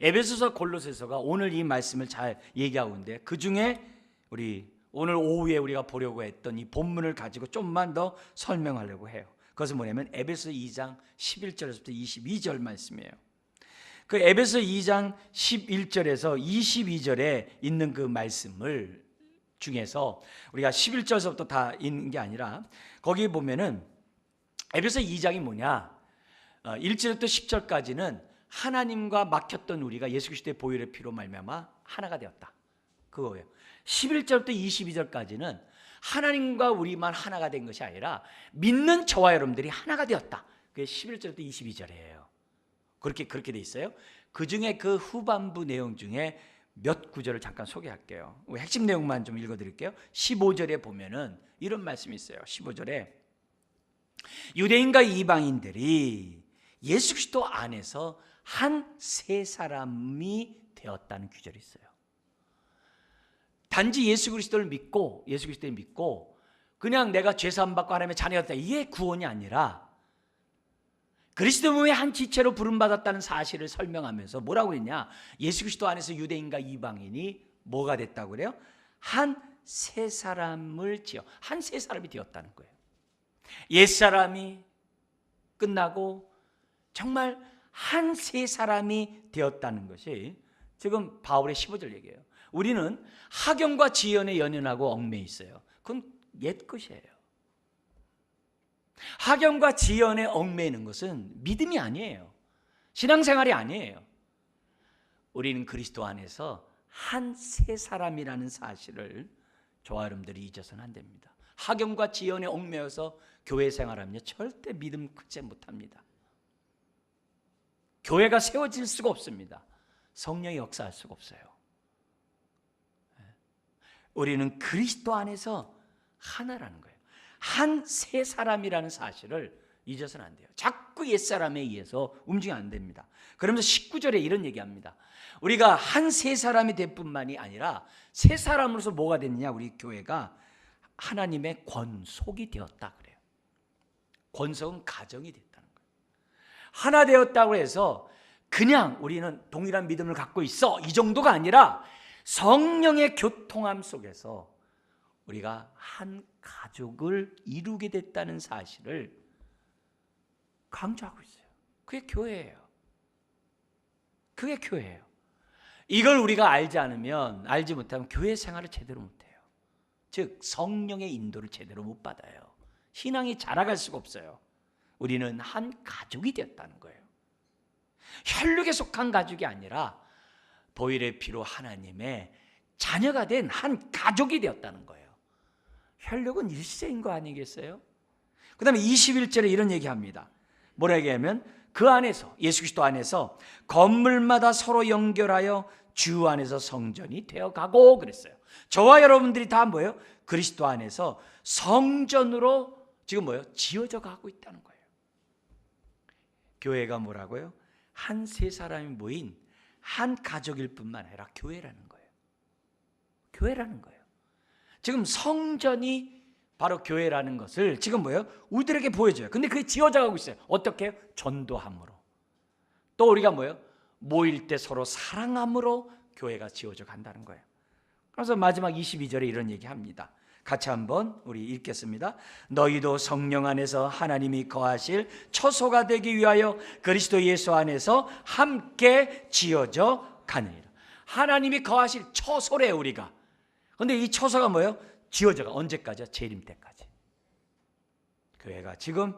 에베소서, 골로새서가 오늘 이 말씀을 잘 얘기하고 있는데 그 중에 우리 오늘 오후에 우리가 보려고 했던 이 본문을 가지고 좀만 더 설명하려고 해요. 그것은 뭐냐면 에베소 2장 11절에서부터 22절 말씀이에요. 그 에베소 2장 11절에서 22절에 있는 그 말씀을 중에서 우리가 11절에서부터 다 있는 게 아니라 거기 보면은 에베소 2장이 뭐냐? 1절부터 10절까지는 하나님과 막혔던 우리가 예수 그리스도의 보혈의 피로 말미암아 하나가 되었다. 그거예요. 11절부터 22절까지는 하나님과 우리만 하나가 된 것이 아니라 믿는 저와 여러분들이 하나가 되었다. 그게 11절부터 22절이에요. 그렇게 돼 있어요. 그 중에 그 후반부 내용 중에 몇 구절을 잠깐 소개할게요. 핵심 내용만 좀 읽어드릴게요. 15절에 보면은 이런 말씀이 있어요. 15절에 유대인과 이방인들이 예수 그리스도 안에서 한 세 사람이 되었다는 구절이 있어요. 단지 예수 그리스도를 믿고 그냥 내가 죄 사함 받고 하나님의 자녀가 됐다, 이게 구원이 아니라 그리스도 몸의 한 지체로 부름받았다는 사실을 설명하면서 뭐라고 했냐? 예수 그리스도 안에서 유대인과 이방인이 뭐가 됐다고 그래요? 한 세 사람이 되었다는 거예요. 옛사람이 끝나고 정말 한 세 사람이 되었다는 것이 지금 바울의 15절 얘기예요. 우리는 하경과 지연에 연연하고 얽매여 있어요. 그건 옛 것이에요. 하경과 지연에 얽매이는 것은 믿음이 아니에요. 신앙생활이 아니에요. 우리는 그리스도 안에서 한 세 사람이라는 사실을 저와 여러분들이 잊어서는 안 됩니다. 하경과 지연에 얽매여서 교회 생활하면 절대 믿음 크지 못합니다. 교회가 세워질 수가 없습니다. 성령이 역사할 수가 없어요. 우리는 그리스도 안에서 하나라는 거예요. 한 세 사람이라는 사실을 잊어서는 안 돼요. 자꾸 옛사람에 의해서 움직이면 안 됩니다. 그러면서 19절에 이런 얘기합니다. 우리가 한 세 사람이 될 뿐만이 아니라 세 사람으로서 뭐가 됐느냐? 우리 교회가 하나님의 권속이 되었다 그래요. 권속은 가정이 됐다는 거예요. 하나 되었다고 해서 그냥 우리는 동일한 믿음을 갖고 있어, 이 정도가 아니라 성령의 교통함 속에서 우리가 한 가족을 이루게 됐다는 사실을 강조하고 있어요. 그게 교회예요. 그게 교회예요. 이걸 우리가 알지 못하면 교회 생활을 제대로 못해요. 즉 성령의 인도를 제대로 못 받아요. 신앙이 자라갈 수가 없어요. 우리는 한 가족이 되었다는 거예요. 혈육에 속한 가족이 아니라 보혈의 피로 하나님의 자녀가 된 한 가족이 되었다는 거예요. 혈육은 일세인 거 아니겠어요? 그 다음에 21절에 이런 얘기합니다. 뭐라 얘기하면 그 안에서, 예수 그리스도 안에서 건물마다 서로 연결하여 주 안에서 성전이 되어가고 그랬어요. 저와 여러분들이 다 뭐예요? 그리스도 안에서 성전으로 지금 뭐예요? 지어져 가고 있다는 거예요. 교회가 뭐라고요? 한 세 사람이 모인 한 가족일 뿐만 아니라 교회라는 거예요. 교회라는 거예요. 지금 성전이 바로 교회라는 것을 지금 뭐예요? 우리들에게 보여줘요. 근데 그게 지어져 가고 있어요. 어떻게 해요? 전도함으로. 또 우리가 뭐예요? 모일 때 서로 사랑함으로 교회가 지어져 간다는 거예요. 그래서 마지막 22절에 이런 얘기합니다. 같이 한번 우리 읽겠습니다. 너희도 성령 안에서 하나님이 거하실 처소가 되기 위하여 그리스도 예수 안에서 함께 지어져 가느니라. 하나님이 거하실 처소래요, 우리가. 그런데 이 처소가 뭐예요? 지어져가. 언제까지요? 재림 때까지. 교회가 지금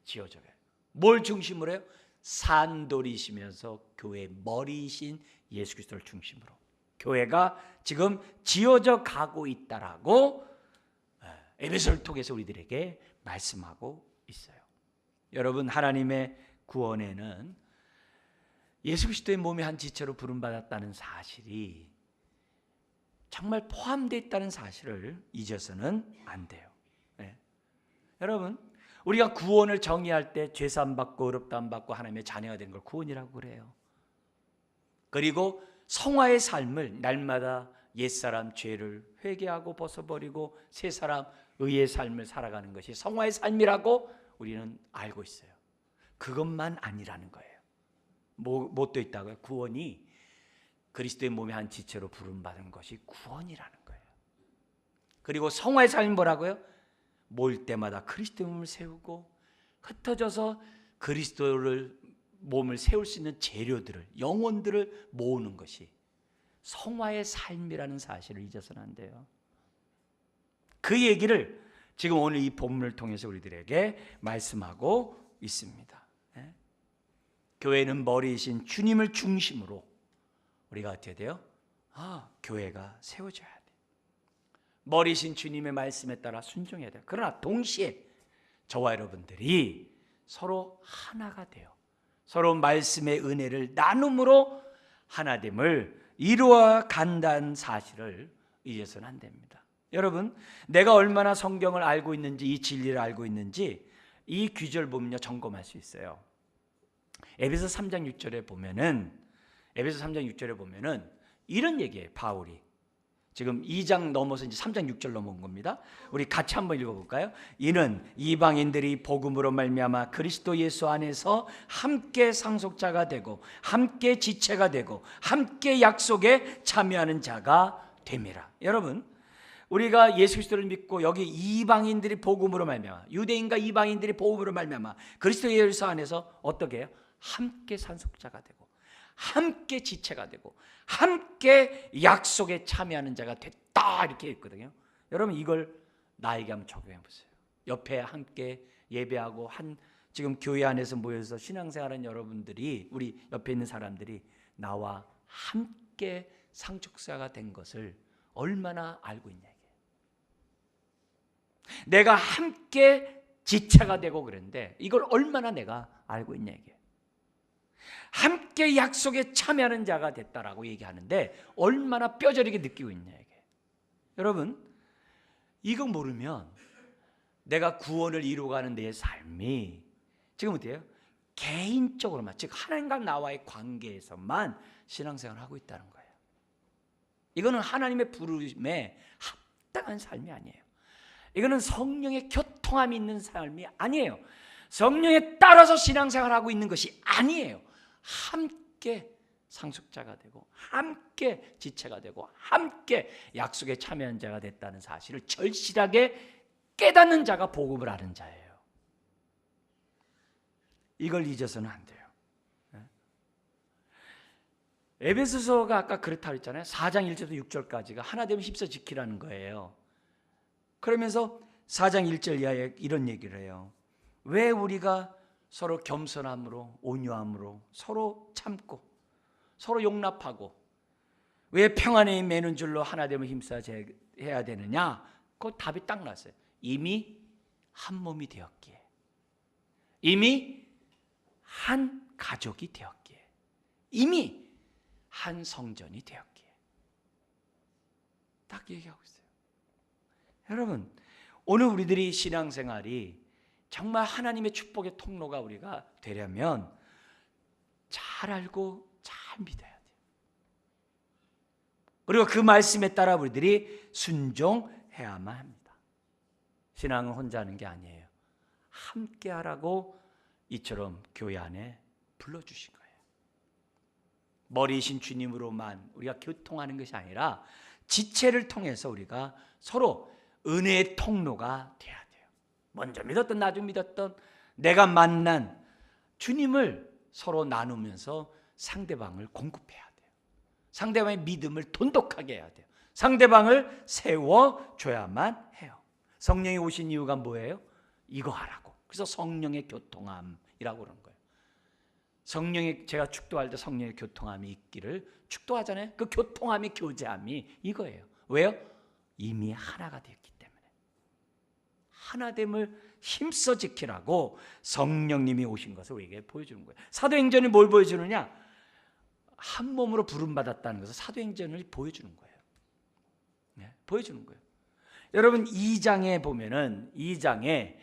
지어져가요. 뭘 중심으로 해요? 산돌이시면서 교회의 머리이신 예수 그리스도를 중심으로 교회가 지금 지어져 가고 있다라고 에베소를 통해서 우리들에게 말씀하고 있어요. 여러분, 하나님의 구원에는 예수 그리스도의 몸의 한 지체로 부름받았다는 사실이 정말 포함되어 있다는 사실을 잊어서는 안 돼요. 네. 여러분, 우리가 구원을 정의할 때 죄사함 받고 의롭다함 받고 하나님의 자녀가 되는 걸 구원이라고 그래요. 그리고 성화의 삶을 날마다 옛사람 죄를 회개하고 벗어버리고 새사람 의의 삶을 살아가는 것이 성화의 삶이라고 우리는 알고 있어요. 그것만 아니라는 거예요. 뭣도 있다고요? 구원이 그리스도의 몸의 한 지체로 부름받은 것이 구원이라는 거예요. 그리고 성화의 삶이 뭐라고요? 모일 때마다 그리스도의 몸을 세우고 흩어져서 그리스도를 몸을 세울 수 있는 재료들을, 영혼들을 모으는 것이 성화의 삶이라는 사실을 잊어서는 안 돼요. 그 얘기를 지금 오늘 이 본문을 통해서 우리들에게 말씀하고 있습니다. 교회는 머리이신 주님을 중심으로 우리가 어떻게 돼요? 교회가 세워져야 돼. 머리이신 주님의 말씀에 따라 순종해야 돼요. 그러나 동시에 저와 여러분들이 서로 하나가 돼요. 서로 말씀의 은혜를 나눔으로 하나됨을 이루어 간다는 사실을 잊어서는 안 됩니다. 여러분, 내가 얼마나 성경을 알고 있는지, 이 진리를 알고 있는지 이 귀절 보면요 점검할 수 있어요. 에베소 3장 6절에 보면은 이런 얘기예요. 바울이 지금 2장 넘어서 이제 3장 6절 넘어온 겁니다. 우리 같이 한번 읽어볼까요? 이는 이방인들이 복음으로 말미암아 그리스도 예수 안에서 함께 상속자가 되고 함께 지체가 되고 함께 약속에 참여하는 자가 됨이라. 여러분, 우리가 예수 그리스도를 믿고 여기 이방인들이 복음으로 말미암아, 유대인과 이방인들이 복음으로 말미암아 그리스도 예수 안에서 어떻게 해요? 함께 상속자가 되고 함께 지체가 되고 함께 약속에 참여하는 자가 됐다, 이렇게 있거든요. 여러분, 이걸 나에게 한번 적용해 보세요. 옆에 함께 예배하고 지금 교회 안에서 모여서 신앙생활하는 여러분들이, 우리 옆에 있는 사람들이 나와 함께 상속자가 된 것을 얼마나 알고 있냐 이게. 내가 함께 지체가 되고 그랬는데 이걸 얼마나 내가 알고 있냐 이게. 함께 약속에 참여하는 자가 됐다라고 얘기하는데 얼마나 뼈저리게 느끼고 있냐 이게. 여러분, 이거 모르면 내가 구원을 이루어가는 내 삶이 지금 어때요? 개인적으로만, 즉 하나님과 나와의 관계에서만 신앙생활을 하고 있다는 거예요. 이거는 하나님의 부르심에 합당한 삶이 아니에요. 이거는 성령의 교통함이 있는 삶이 아니에요. 성령에 따라서 신앙생활하고 있는 것이 아니에요. 함께 상속자가 되고 함께 지체가 되고 함께 약속에 참여한 자가 됐다는 사실을 절실하게 깨닫는 자가 복음을 아는 자예요. 이걸 잊어서는 안 돼요. 에베소서가 아까 그렇다 그랬잖아요. 4장 1절부터 6절까지가 하나됨을 힘써 지키라는 거예요. 그러면서 4장 1절 이하에 이런 얘기를 해요. 왜 우리가 서로 겸손함으로, 온유함으로, 서로 참고, 서로 용납하고, 왜 평안에 매는 줄로 하나됨을 힘써 해야 되느냐? 그 답이 딱 났어요. 이미 한 몸이 되었기에, 이미 한 가족이 되었기에, 이미 한 성전이 되었기에. 딱 얘기하고 있어요. 여러분, 오늘 우리들이 신앙생활이 정말 하나님의 축복의 통로가 우리가 되려면 잘 알고 잘 믿어야 돼요. 그리고 그 말씀에 따라 우리들이 순종해야만 합니다. 신앙은 혼자 하는 게 아니에요. 함께 하라고 이처럼 교회 안에 불러주신 거예요. 머리이신 주님으로만 우리가 교통하는 것이 아니라 지체를 통해서 우리가 서로 은혜의 통로가 돼야 돼요. 먼저 믿었던 나중 믿었던 내가 만난 주님을 서로 나누면서 상대방을 공급해야 돼요. 상대방의 믿음을 돈독하게 해야 돼요. 상대방을 세워줘야만 해요. 성령이 오신 이유가 뭐예요? 이거 하라고. 그래서 성령의 교통함이라고 그런 거예요. 성령의, 제가 축도할 때 성령의 교통함이 있기를 축도하잖아요. 그 교통함이, 교제함이 이거예요. 왜요? 이미 하나가 되었기 때문에. 하나됨을 힘써 지키라고 성령님이 오신 것을 우리에게 보여주는 거예요. 사도행전이 뭘 보여주느냐? 한 몸으로 부름받았다는 것을 사도행전을 보여주는 거예요. 네, 보여주는 거예요. 여러분, 2장에 보면은 2장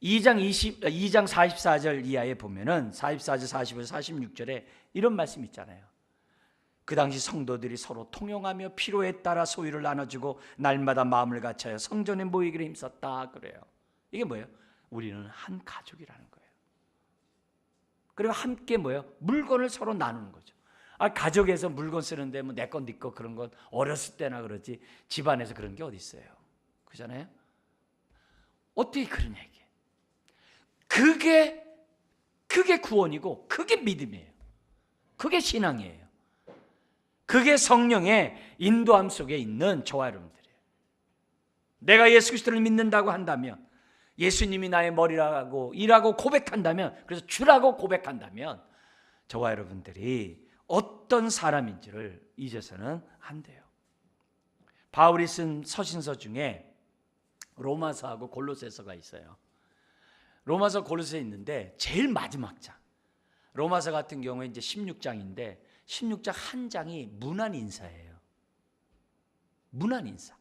44절 이하에 보면은 44절, 45절, 46절에 이런 말씀 있잖아요. 그 당시 성도들이 서로 통용하며 필요에 따라 소유를 나눠주고 날마다 마음을 같여요 성전에 모이기를 힘썼다 그래요. 이게 뭐예요? 우리는 한 가족이라는 거예요. 그리고 함께 뭐예요? 물건을 서로 나누는 거죠. 가족에서 물건 쓰는데 뭐 내 건 네 거 그런 건 어렸을 때나 그러지 집안에서 그런 게 어디 있어요? 그잖아요. 어떻게 그런 얘기예요? 그게 구원이고 그게 믿음이에요. 그게 신앙이에요. 그게 성령의 인도함 속에 있는 저와 여러분들이에요. 내가 예수 그리스도를 믿는다고 한다면, 예수님이 나의 머리라고 일하고 고백한다면, 그래서 주라고 고백한다면, 저와 여러분들이 어떤 사람인지를 잊어서는 안 돼요. 바울이 쓴 서신서 중에 로마서하고 골로새서가 있어요. 로마서, 골로새 있는데 제일 마지막 장, 로마서 같은 경우에 이제 16장인데 16장 한 장이 문안 인사예요. 문안 인사.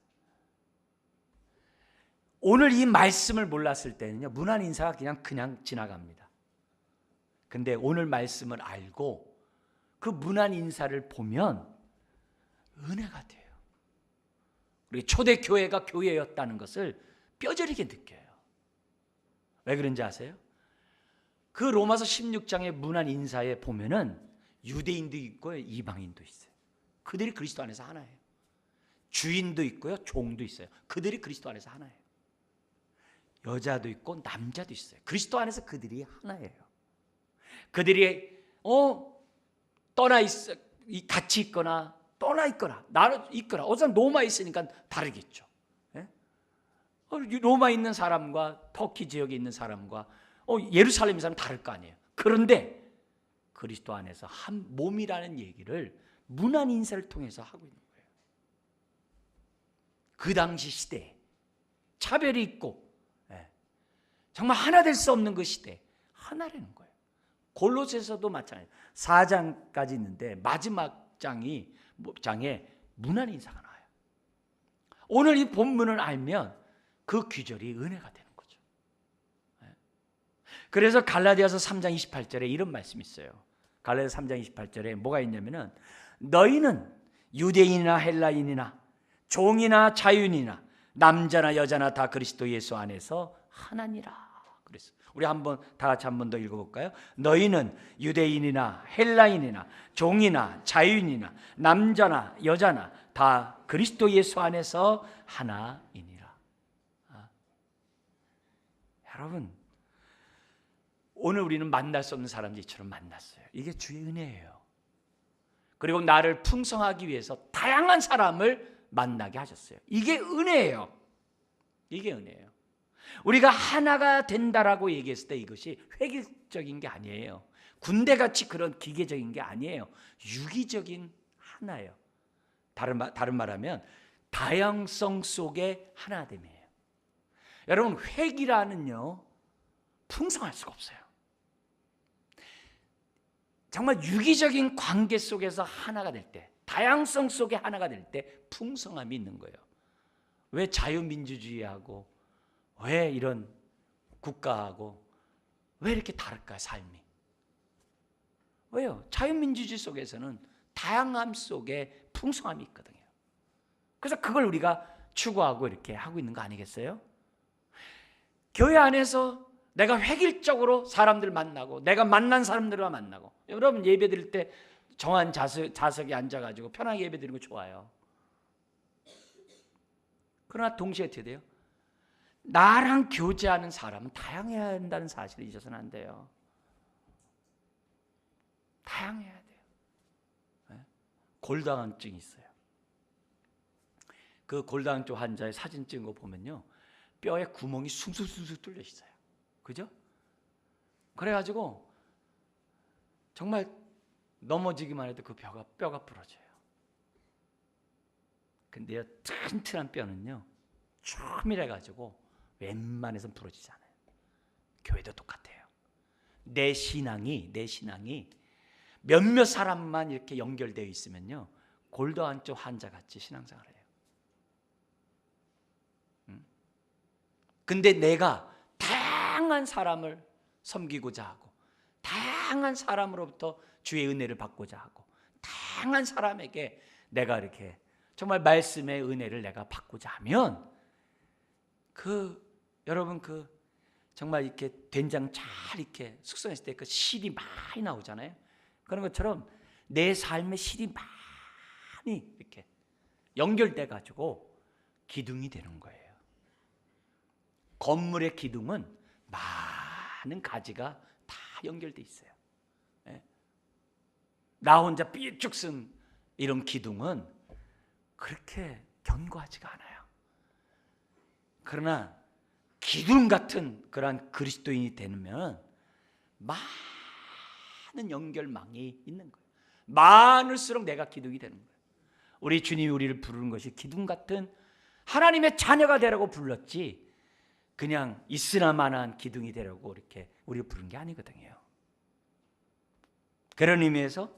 오늘 이 말씀을 몰랐을 때는요, 문안 인사가 그냥 지나갑니다. 근데 오늘 말씀을 알고 그 문안 인사를 보면 은혜가 돼요. 우리 초대교회가 교회였다는 것을 뼈저리게 느껴요. 왜 그런지 아세요? 그 로마서 16장의 문안 인사에 보면은 유대인도 있고요, 이방인도 있어요. 그들이 그리스도 안에서 하나예요. 주인도 있고요, 종도 있어요. 그들이 그리스도 안에서 하나예요. 여자도 있고 남자도 있어요. 그리스도 안에서 그들이 하나예요. 그들이 떠나 있어, 같이 있거나 떠나 있거나 나눠 있거나, 어떤 로마에 있으니까 다르겠죠. 예? 로마에 있는 사람과 터키 지역에 있는 사람과 예루살렘 사람 다를 거 아니에요. 그런데 그리스도 안에서 한 몸이라는 얘기를 문안 인사를 통해서 하고 있는 거예요. 그 당시 시대에 차별이 있고 정말 하나 될 수 없는 그 시대에 하나라는 거예요. 골로새서도 마찬가지예요. 4장까지 있는데 마지막 장에 문안 인사가 나와요. 오늘 이 본문을 알면 그 귀절이 은혜가 되는 거죠. 그래서 갈라디아서 3장 28절에 이런 말씀이 있어요. 갈라디아서 3장 28절에 뭐가 있냐면은, 너희는 유대인이나 헬라인이나 종이나 자유인이나 남자나 여자나 다 그리스도 예수 안에서 하나니라 그랬어요. 우리 다 같이 한 번 더 읽어볼까요? 너희는 유대인이나 헬라인이나 종이나 자유인이나 남자나 여자나 다 그리스도 예수 안에서 하나이니라. 여러분, 오늘 우리는 만날 수 없는 사람들처럼 만났어요. 이게 주의 은혜예요. 그리고 나를 풍성하기 위해서 다양한 사람을 만나게 하셨어요. 이게 은혜예요. 이게 은혜예요. 우리가 하나가 된다라고 얘기했을 때 이것이 획일적인 게 아니에요. 군대같이 그런 기계적인 게 아니에요. 유기적인 하나예요. 다른 말하면 다양성 속의 하나됨이에요. 여러분, 획이라는요 풍성할 수가 없어요. 정말 유기적인 관계 속에서 하나가 될 때, 다양성 속에 하나가 될 때 풍성함이 있는 거예요. 왜 자유민주주의하고 왜 이런 국가하고 왜 이렇게 다를까요? 삶이. 왜요? 자유민주주의 속에서는 다양함 속에 풍성함이 있거든요. 그래서 그걸 우리가 추구하고 이렇게 하고 있는 거 아니겠어요? 교회 안에서 내가 획일적으로 사람들 만나고 내가 만난 사람들과 만나고, 여러분 예배 드릴 때 정한 좌석에 앉아가지고 편하게 예배 드리는 거 좋아요. 그러나 동시에 어떻게 돼요? 나랑 교제하는 사람은 다양해야 한다는 사실을 잊어서는 안 돼요. 다양해야 돼요. 골다공증이 있어요. 그 골다공증 환자의 사진 찍은 거 보면요, 뼈에 구멍이 숭숭숭숭 뚫려 있어요. 그죠? 그래가지고 정말 넘어지기만 해도 그 뼈가 부러져요. 근데요, 튼튼한 뼈는요 촘밀해가지고 웬만해서는 부러지지 않아요. 교회도 똑같아요. 내 신앙이 몇몇 사람만 이렇게 연결되어 있으면요 골다공증 환자같이 신앙생활을 해요. 근데 내가 다양한 사람을 섬기고자 하고 다양한 사람으로부터 주의 은혜를 받고자 하고 다양한 사람에게 내가 이렇게 정말 말씀의 은혜를 내가 받고자 하면 여러분 정말 이렇게 된장 잘 이렇게 숙성했을 때 그 실이 많이 나오잖아요. 그런 것처럼 내 삶의 실이 많이 이렇게 연결돼 가지고 기둥이 되는 거예요. 건물의 기둥은 많은 가지가 다 연결돼 있어요. 나 혼자 삐쭉 쓴 이런 기둥은 그렇게 견고하지가 않아요. 그러나 기둥 같은 그러한 그리스도인이 되면 많은 연결망이 있는 거예요. 많을수록 내가 기둥이 되는 거예요. 우리 주님이 우리를 부르는 것이 기둥 같은 하나님의 자녀가 되라고 불렀지 그냥 있으나마나한 기둥이 되라고 이렇게 우리를 부른 게 아니거든요. 그런 의미에서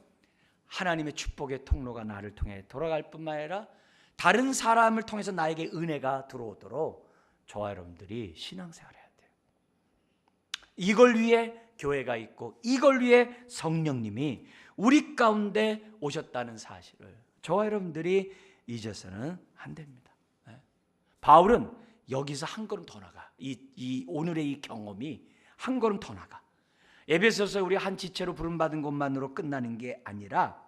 하나님의 축복의 통로가 나를 통해 돌아갈 뿐만 아니라 다른 사람을 통해서 나에게 은혜가 들어오도록 저와 여러분들이 신앙생활을 해야 돼요. 이걸 위해 교회가 있고 이걸 위해 성령님이 우리 가운데 오셨다는 사실을 저와 여러분들이 잊어서는 안 됩니다. 바울은 여기서 한 걸음 더 나가. 오늘의 이 경험이 한 걸음 더 나가. 에베소서 우리 한 지체로 부름받은 것만으로 끝나는 게 아니라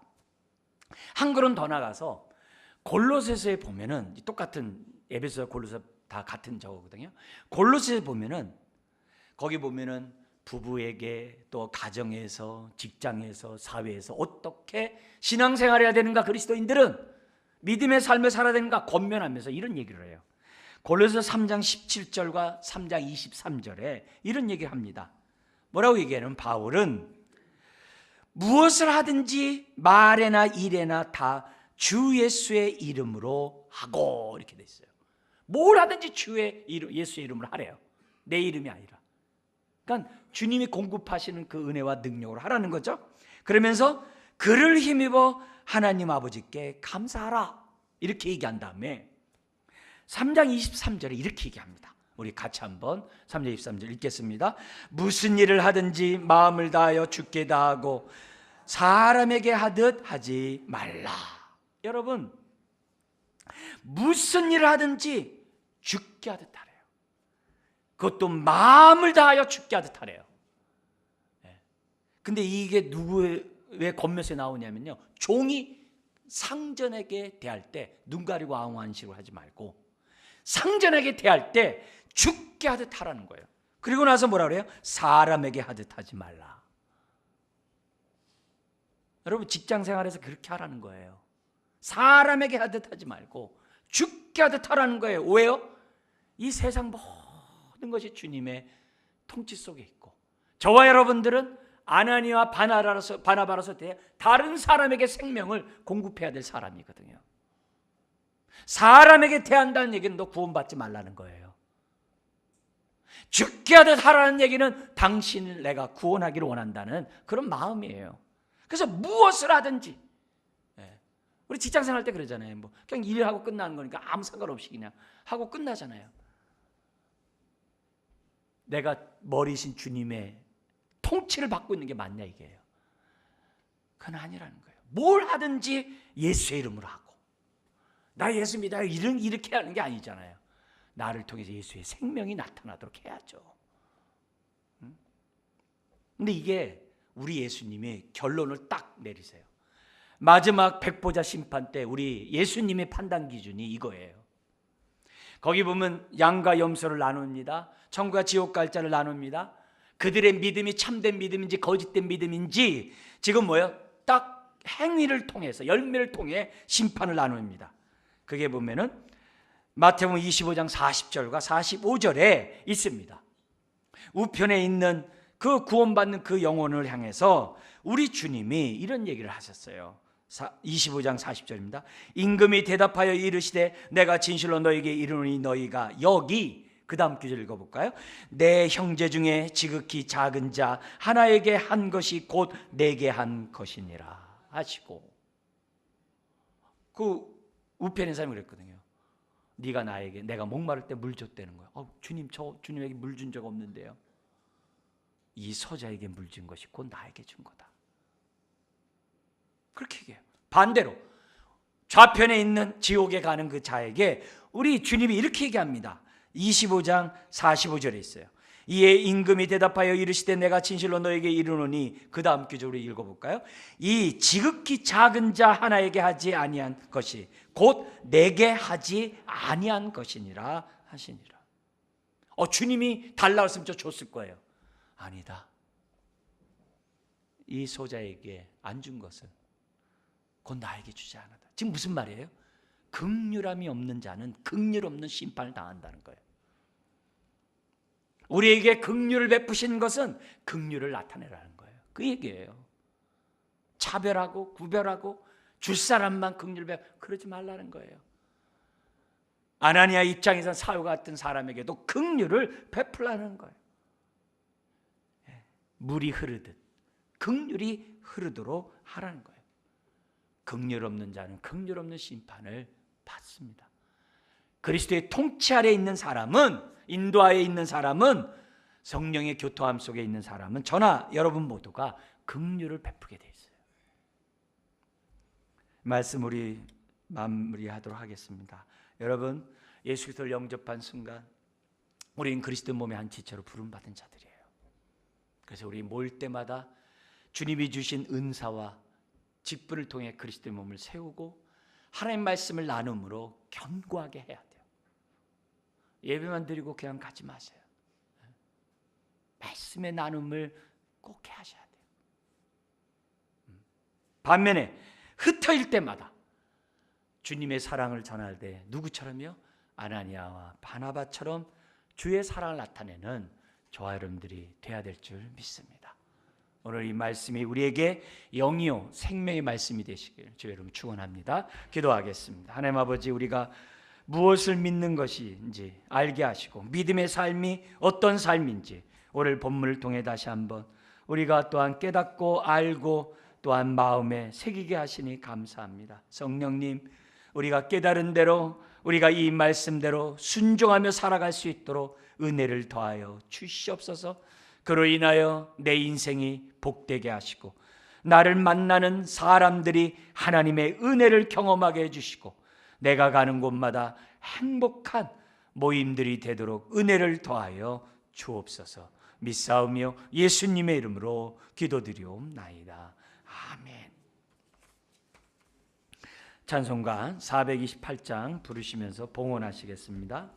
한 걸음 더 나가서 골로새서에 보면은 똑같은 에베소서 골로새 다 같은 저거거든요. 골로새에 보면은 거기 보면은 부부에게 또 가정에서 직장에서 사회에서 어떻게 신앙생활해야 되는가 그리스도인들은 믿음의 삶을 살아야 되는가 권면하면서 이런 얘기를 해요. 골로새서 3장 17절과 3장 23절에 이런 얘기를 합니다. 뭐라고 얘기하냐면 바울은 무엇을 하든지 말에나 일에나 다 주 예수의 이름으로 하고 이렇게 돼 있어요. 뭘 하든지 예수의 이름으로 하래요. 내 이름이 아니라. 그러니까 주님이 공급하시는 그 은혜와 능력으로 하라는 거죠. 그러면서 그를 힘입어 하나님 아버지께 감사하라 이렇게 얘기한 다음에 3장 23절에 이렇게 얘기합니다. 우리 같이 한번 3장 23절 읽겠습니다. 무슨 일을 하든지 마음을 다하여 주께 다하고 사람에게 하듯 하지 말라. 여러분 무슨 일을 하든지 주께 하듯 하래요. 그것도 마음을 다하여 주께 하듯 하래요. 근데 이게 왜 권면서에 나오냐면요, 종이 상전에게 대할 때 눈 가리고 아웅하는 식으로 하지 말고 상전에게 대할 때 주께 하듯 하라는 거예요. 그리고 나서 뭐라 그래요? 사람에게 하듯 하지 말라. 여러분 직장생활에서 그렇게 하라는 거예요. 사람에게 하듯 하지 말고 주께 하듯 하라는 거예요. 왜요? 이 세상 모든 것이 주님의 통치 속에 있고 저와 여러분들은 아나니와 바나바로서 다른 사람에게 생명을 공급해야 될 사람이거든요. 사람에게 대한다는 얘기는 너 구원받지 말라는 거예요. 죽게 하듯 하라는 얘기는 당신을 내가 구원하기를 원한다는 그런 마음이에요. 그래서 무엇을 하든지 우리 직장생활 할 때 그러잖아요. 뭐 그냥 일하고 끝나는 거니까 아무 상관없이 그냥 하고 끝나잖아요. 내가 머리신 주님의 통치를 받고 있는 게 맞냐 이게요. 그건 아니라는 거예요. 뭘 하든지 예수의 이름으로 하고 나 예수 믿어요 이렇게 하는 게 아니잖아요. 나를 통해서 예수의 생명이 나타나도록 해야죠. 근데 이게 우리 예수님이 결론을 딱 내리세요. 마지막 백보자 심판 때 우리 예수님의 판단 기준이 이거예요. 거기 보면 양과 염소를 나눕니다. 천국과 지옥 갈 자를 나눕니다. 그들의 믿음이 참된 믿음인지 거짓된 믿음인지 지금 뭐예요? 딱 행위를 통해서 열매를 통해 심판을 나눕니다. 그게 보면은 마태복음 25장 40절과 45절에 있습니다. 우편에 있는 그 구원받는 그 영혼을 향해서 우리 주님이 이런 얘기를 하셨어요. 25장 40절입니다. 임금이 대답하여 이르시되 내가 진실로 너에게 이르노니 너희가 여기 그 다음 구절 읽어볼까요? 내 형제 중에 지극히 작은 자 하나에게 한 것이 곧 내게 한 것이니라 하시고 그 우편의 사람이 그랬거든요. 네가 나에게 내가 목마를 때 물 줬다는 거야. 주님 저 주님에게 물 준 적 없는데요. 이 소자에게 물 준 것이 곧 나에게 준 거다. 그렇게 얘기해요. 반대로 좌편에 있는 지옥에 가는 그 자에게 우리 주님이 이렇게 얘기합니다. 25장 45절에 있어요. 이에 임금이 대답하여 이르시되 내가 진실로 너에게 이르노니 그 다음 구절로 읽어볼까요? 이 지극히 작은 자 하나에게 하지 아니한 것이 곧 내게 하지 아니한 것이니라 하시니라. 주님이 달라 했으면 저 줬을 거예요. 아니다. 이 소자에게 안 준 것은 곧 나에게 주지 않았다. 지금 무슨 말이에요? 긍휼함이 없는 자는 긍휼 없는 심판을 당한다는 거예요. 우리에게 긍휼을 베푸신 것은 긍휼을 나타내라는 거예요. 그 얘기예요. 차별하고 구별하고 줄 사람만 긍휼을 베 그러지 말라는 거예요. 아나니아 입장에서 사울 같은 사람에게도 긍휼을 베풀라는 거예요. 물이 흐르듯 긍휼이 흐르도록 하라는 거예요. 긍휼 없는 자는 긍휼 없는 심판을 받습니다. 그리스도의 통치 아래 있는 사람은, 인도하에 있는 사람은, 성령의 교통함 속에 있는 사람은 저나 여러분 모두가 긍휼을 베푸게 돼 있어요. 말씀 우리 마무리하도록 하겠습니다. 여러분, 예수 그리스도를 영접한 순간 우리는 그리스도 몸의 한 지체로 부름받은 자들이에요. 그래서 우리 모일 때마다 주님이 주신 은사와 직분을 통해 그리스도의 몸을 세우고 하나님 말씀을 나눔으로 견고하게 해야 돼요. 예배만 드리고 그냥 가지 마세요. 말씀의 나눔을 꼭 하셔야 돼요. 반면에 흩어질 때마다 주님의 사랑을 전할 때 누구처럼요? 아나니아와 바나바처럼 주의 사랑을 나타내는 저와 여러분들이 돼야 될 줄 믿습니다. 오늘 이 말씀이 우리에게 영이요 생명의 말씀이 되시길 주 여러분 축원합니다. 기도하겠습니다. 하나님 아버지, 우리가 무엇을 믿는 것인지 알게 하시고 믿음의 삶이 어떤 삶인지 오늘 본문을 통해 다시 한번 우리가 또한 깨닫고 알고 또한 마음에 새기게 하시니 감사합니다. 성령님, 우리가 깨달은 대로 우리가 이 말씀대로 순종하며 살아갈 수 있도록 은혜를 더하여 주시옵소서. 그로 인하여 내 인생이 복되게 하시고 나를 만나는 사람들이 하나님의 은혜를 경험하게 해주시고 내가 가는 곳마다 행복한 모임들이 되도록 은혜를 더하여 주옵소서. 믿사오며 예수님의 이름으로 기도드리옵나이다. 아멘. 찬송가 428장 부르시면서 봉헌하시겠습니다.